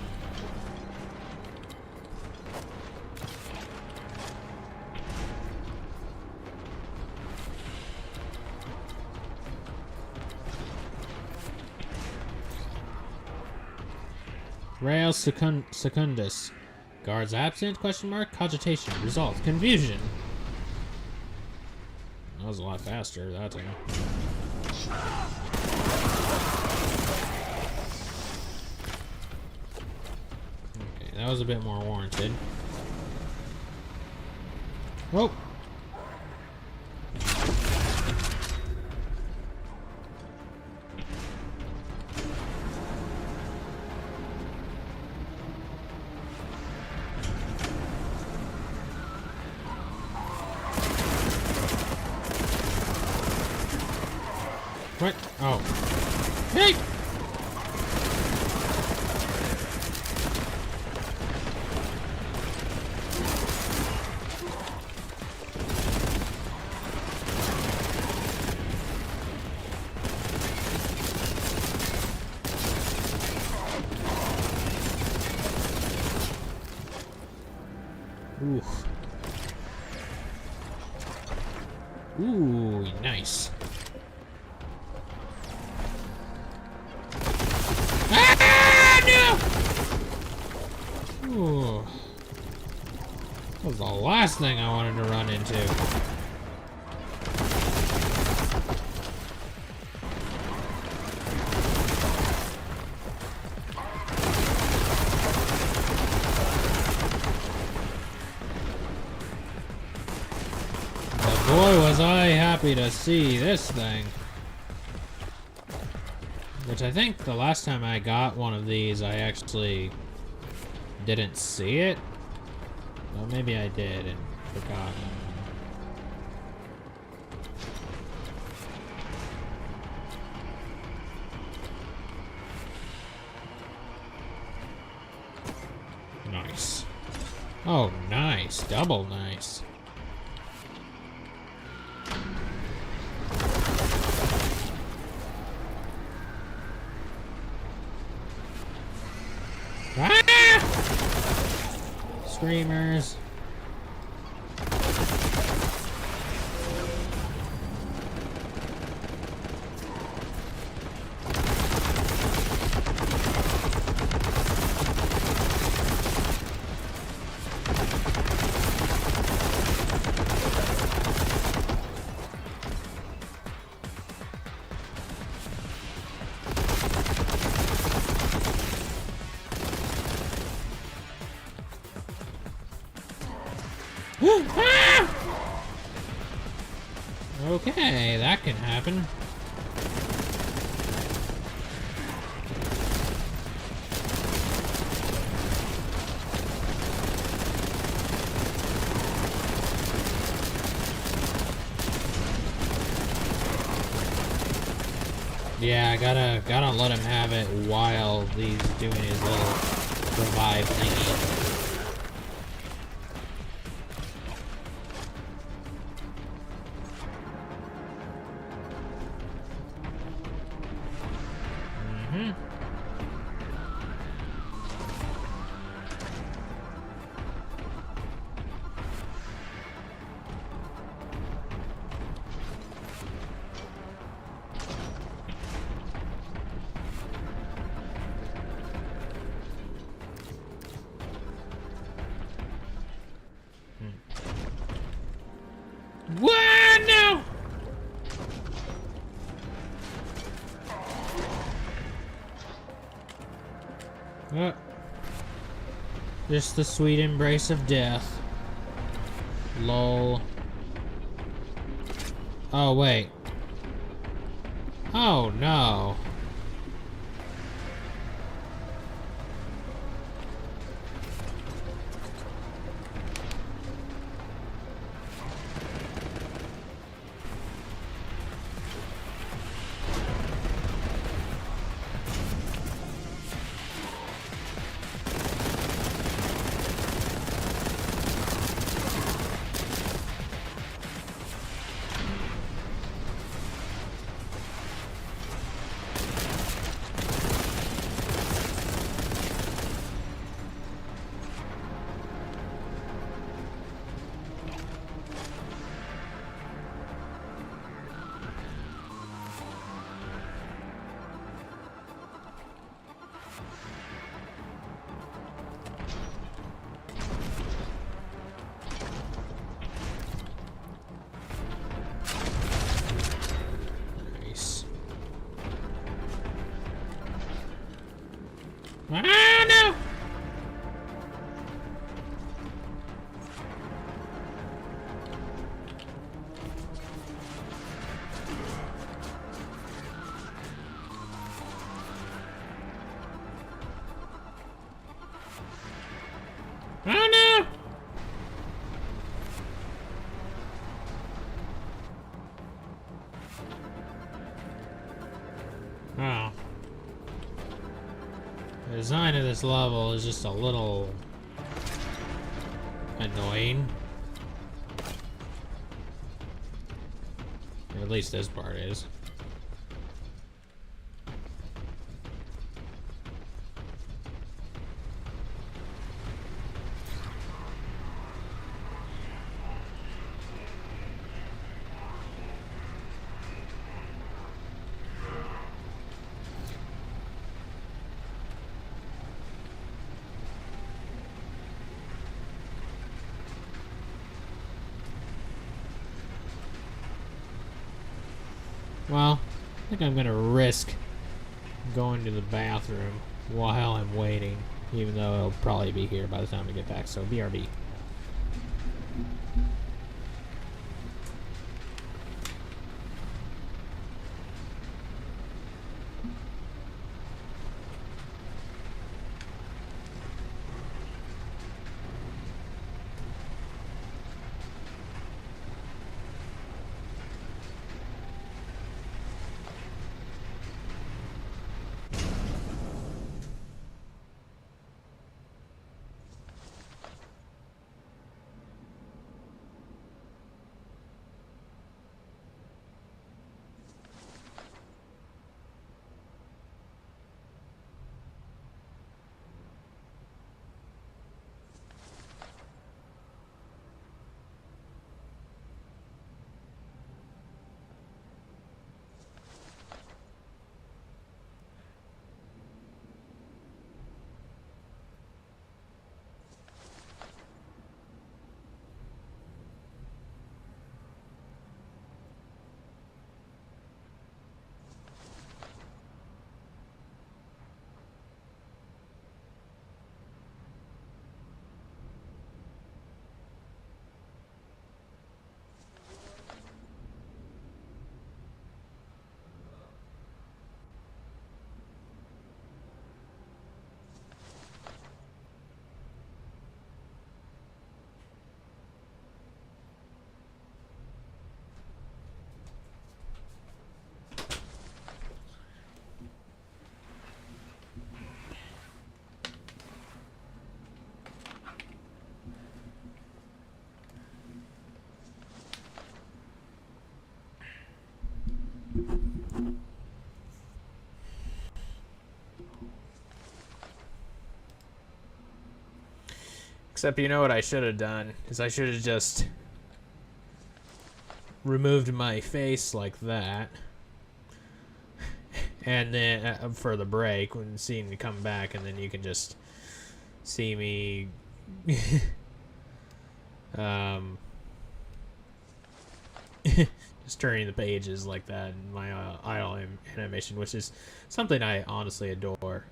Rail secundus. Guards absent? Question mark. Cogitation. Result. Confusion. That was a lot faster that time. Okay, that was a bit more warranted. Whoa. What? Oh. Hey! Oof. Ooh, nice. Ooh. That was the last thing I wanted to run into. The Boy, was I happy to see this thing. Which I think the last time I got one of these, I actually didn't see it. Well, maybe I did and forgot. Nice. Oh, nice. Double nice. Ah! Screamers. Okay, that can happen. Yeah, gotta let him have it while he's doing his little revive thingy. What? No! Just the sweet embrace of death. Lol. Oh, wait. Oh, no. Ah, no! Oh, no! Oh. The design of this level is just a little annoying. Or at least this part is. Well, I think I'm gonna risk going to the bathroom while I'm waiting, even though it'll probably be here by the time we get back, so BRB. Except you know what I should have done is I should have just removed my face like that, and then for the break when seeing me come back, and then you can just see me just turning the pages like that in my idle animation, which is something I honestly adore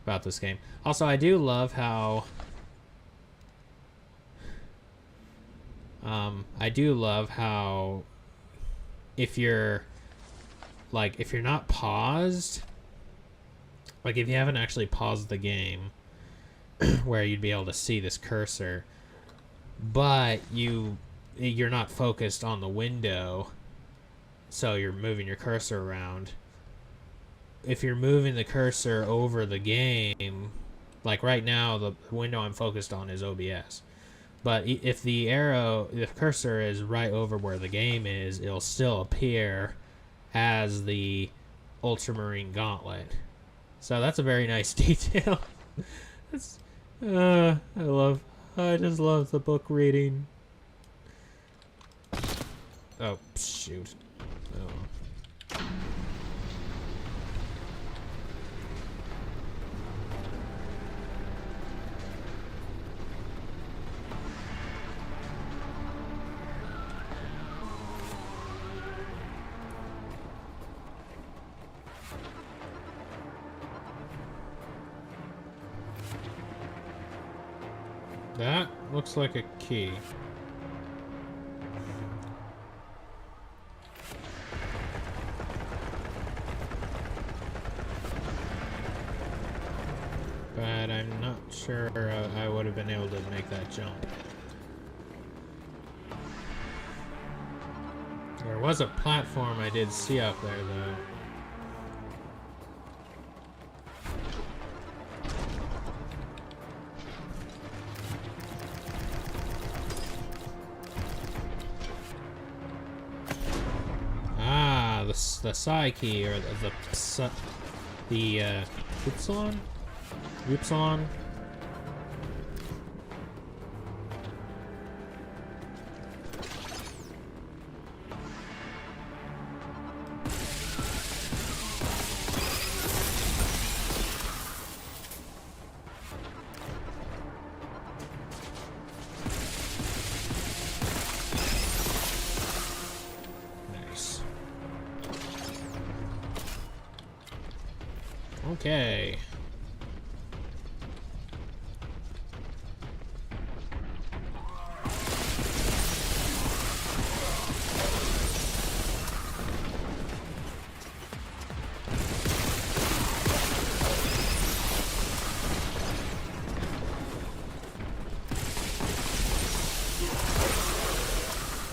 about this game. Also, I do love how if you're not paused, like if you haven't actually paused the game where you'd be able to see this cursor, but you're not focused on the window, so you're moving your cursor around. If you're moving the cursor over the game, like right now the window I'm focused on is OBS, but if the cursor is right over where the game is, it'll still appear as the Ultramarine Gauntlet. So that's a very nice detail. That's, I just love the book reading. Oh, shoot. Oh. That looks like a key. But I'm not sure I would have been able to make that jump. There was a platform I did see up there, though. The psi key, or the Upsilon? Upsilon? Okay.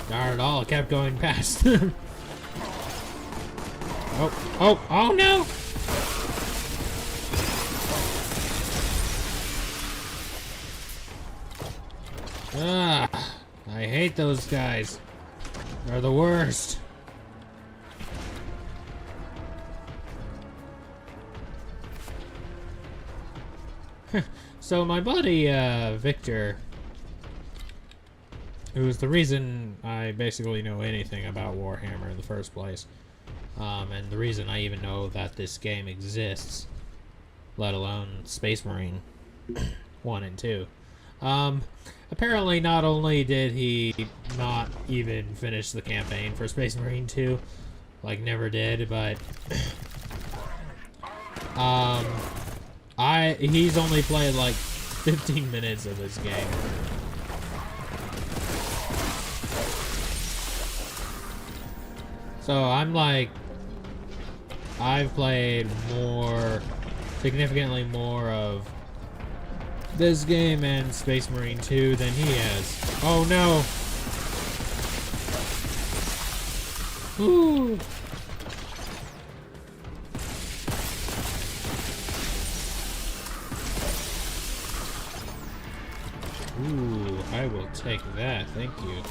Darn it all, I kept going past them. Oh no! Ah, I hate those guys. They're the worst. So my buddy, Victor, who is the reason I basically know anything about Warhammer in the first place, and the reason I even know that this game exists, let alone Space Marine 1 and 2. Apparently not only did he not even finish the campaign for Space Marine 2, like never did, but he's only played like 15 minutes of this game. So I'm like, I've played significantly more of this game and Space Marine 2 than he has. Oh no! Ooh! Ooh, I will take that, thank you.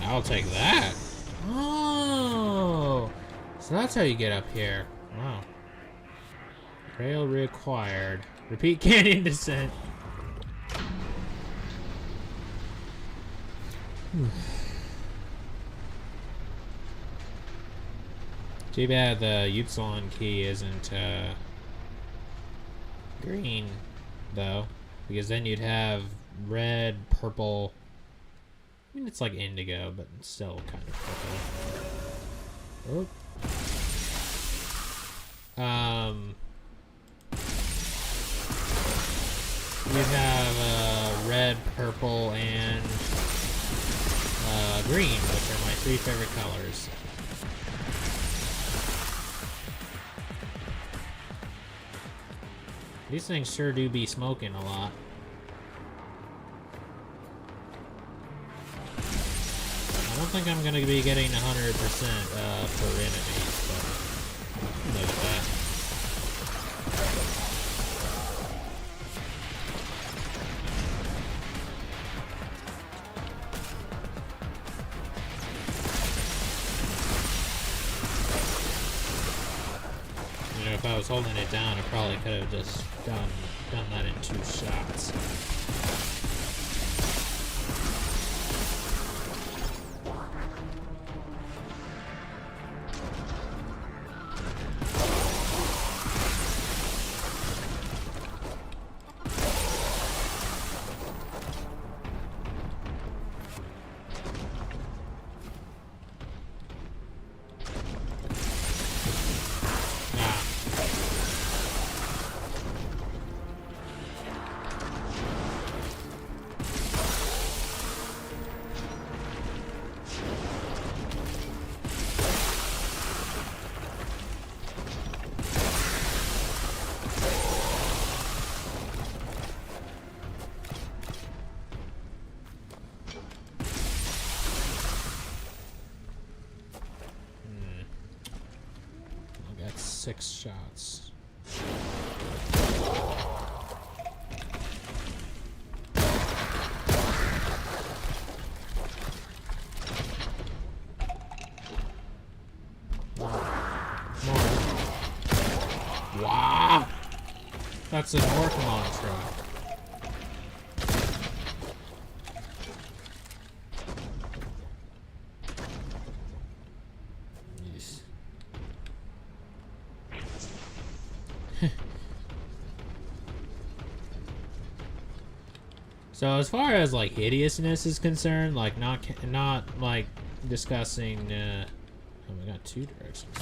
I'll take that. Oh, so that's how you get up here. Wow. Rail required. Repeat canyon descent. Too bad the Upsilon key isn't green, though, because then you'd have red, purple. I mean, it's like indigo, but it's still kind of purple. You have red, purple, and green, which are my 3 favorite colors. These things sure do be smoking a lot. I don't think I'm gonna be getting 100% per enemies, but look at that. You know, if I was holding it down, I probably could have just done that in 2 shots. I got 6 shots. Wow! That's an Orcamon truck. Yes. So as far as like hideousness is concerned, like not like discussing. Oh, we got 2 directions.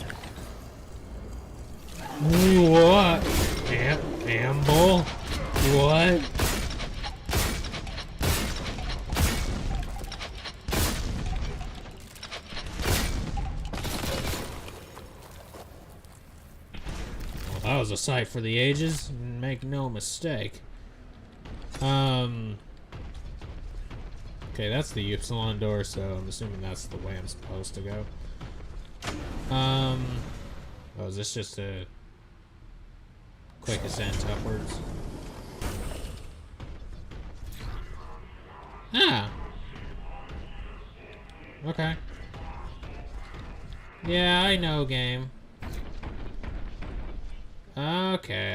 What? Amble? What? Well, that was a sight for the ages. Make no mistake. Okay, that's the Upsilon door, so I'm assuming that's the way I'm supposed to go. Oh, is this just a quick ascent upwards? Ah! Okay. Yeah, I know, game. Okay.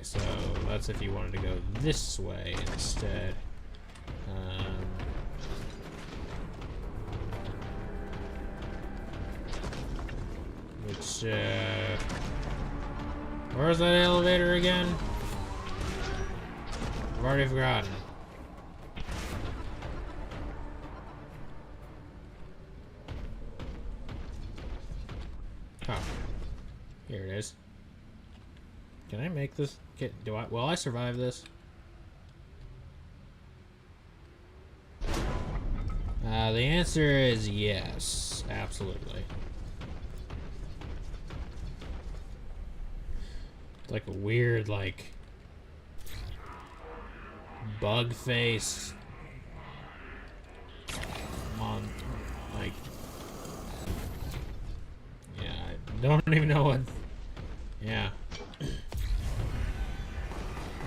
So that's if you wanted to go this way instead. Which, where's that elevator again? I've already forgotten. Oh, here it is. Can I make this? Will I survive this? The answer is yes, absolutely. It's like a weird, like, bug face. Like, yeah, I don't even know what. Yeah.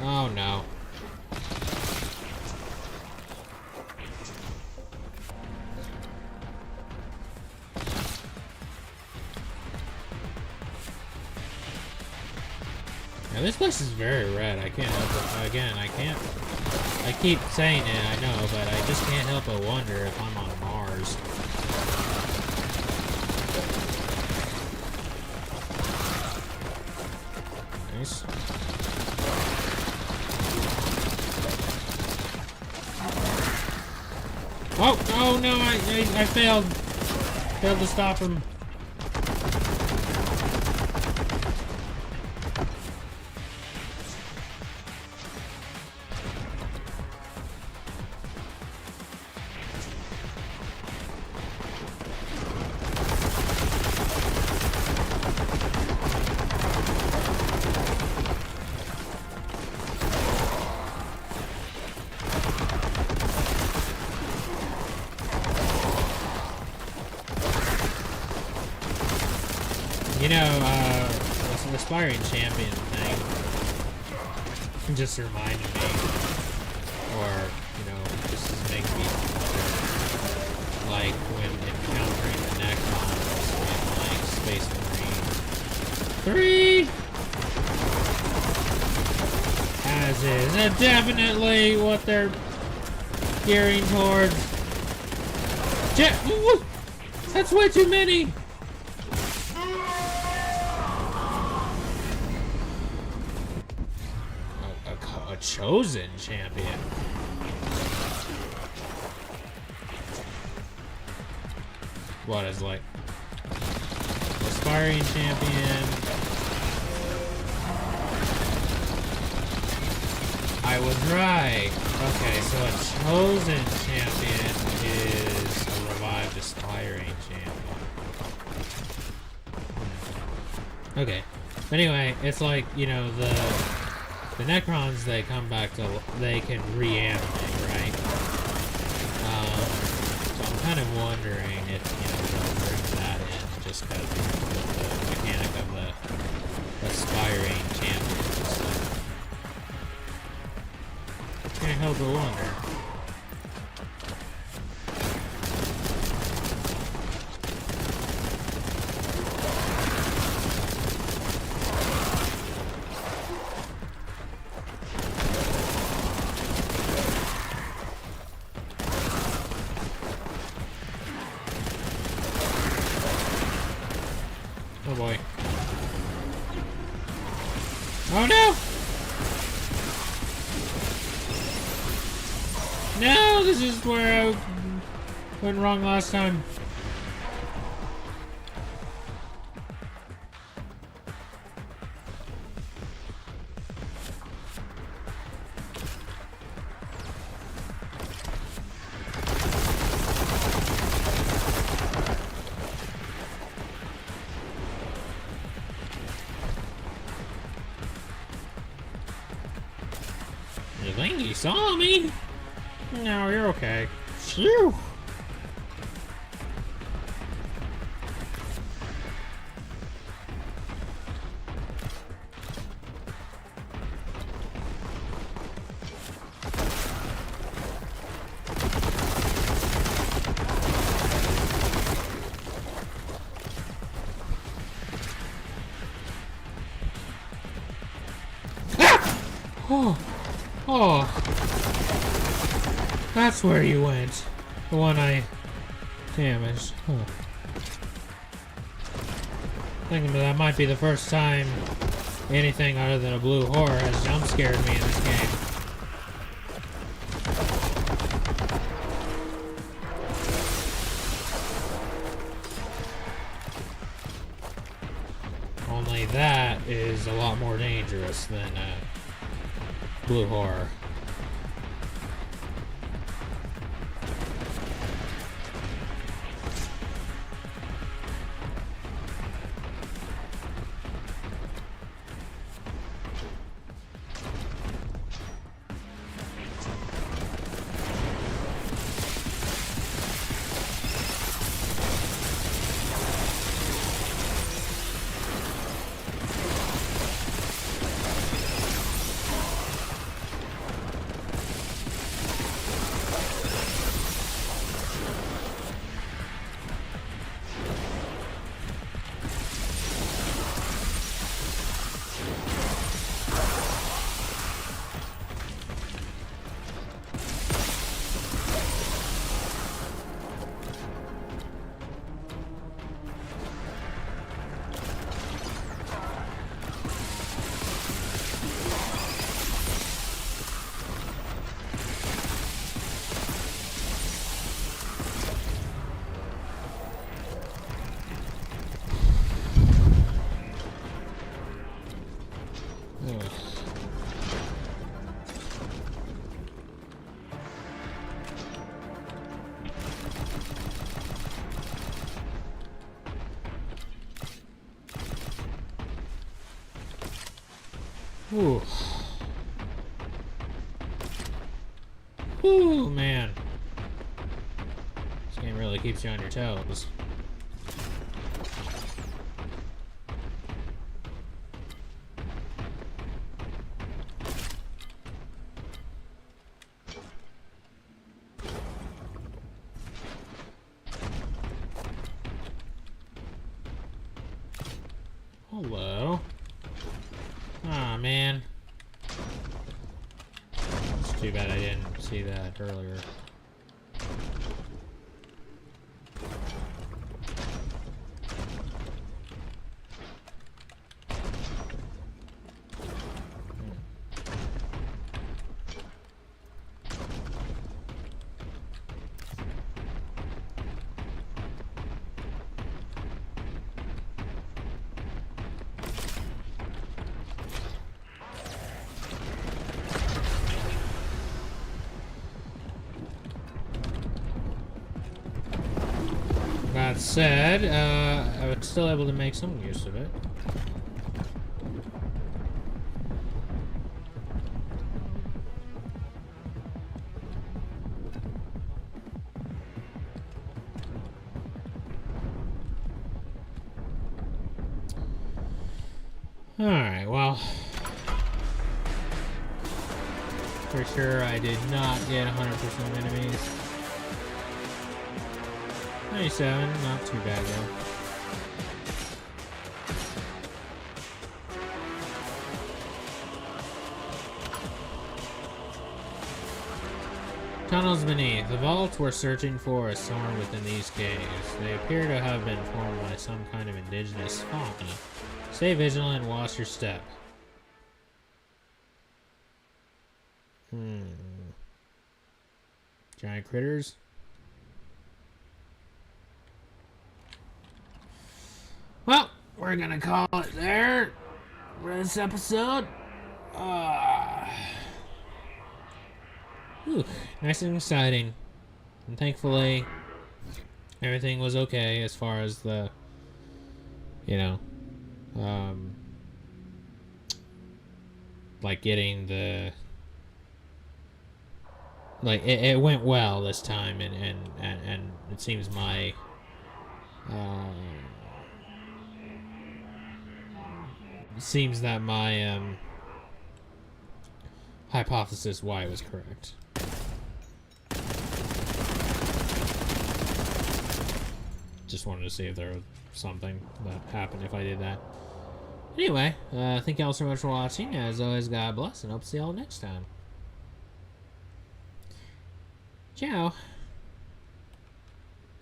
Oh no. Yeah, this place is very red. I can't help it. Again, I can't. I keep saying it, I know, but I just can't help but wonder if I'm on Mars. Nice. Oh no, I failed. Failed to stop him. You know, this aspiring champion thing just reminded me, or, you know, just makes me wonder, like, when encountering the Necrons in, like, Space Marine 3! As is definitely what they're gearing towards. That's way too many! A chosen champion. What is like aspiring champion? I was right. Okay, so a chosen champion is a revived aspiring champion. Okay. Anyway, it's like, you know, the Necrons, they come back to, they can reanimate, right? So I'm kind of wondering if, you know, they'll bring that in, just because of the mechanic of the aspiring champions. Can't help but wonder. Oh boy. Oh no! No, this is where I went wrong last time. You think he saw me? No, you're okay. Phew! Ah! Oh, that's where you went. The one I damaged. Huh. Thinking that might be the first time anything other than a blue horror has jump scared me in this game. Only that is a lot more dangerous than blue horror. Ooh. Ooh, man. This game really keeps you on your toes. Hello. Aw, man. It's too bad I didn't see that earlier. That said, I was still able to make some use of it. Alright, well. For sure, I did not get 100% enemies. 97, not too bad though. Tunnels beneath. The vaults we're searching for are somewhere within these caves. They appear to have been formed by some kind of indigenous fauna. Stay vigilant and watch your step. Giant critters? Well, we're gonna call it there for this episode. Nice and exciting. And thankfully, everything was okay as far as the, you know, like getting the, like, it went well this time, and it seems my, it seems that my, hypothesis why was correct. Just wanted to see if there was something that happened if I did that. Anyway, thank y'all so much for watching. As always, God bless, and hope to see y'all next time. Ciao.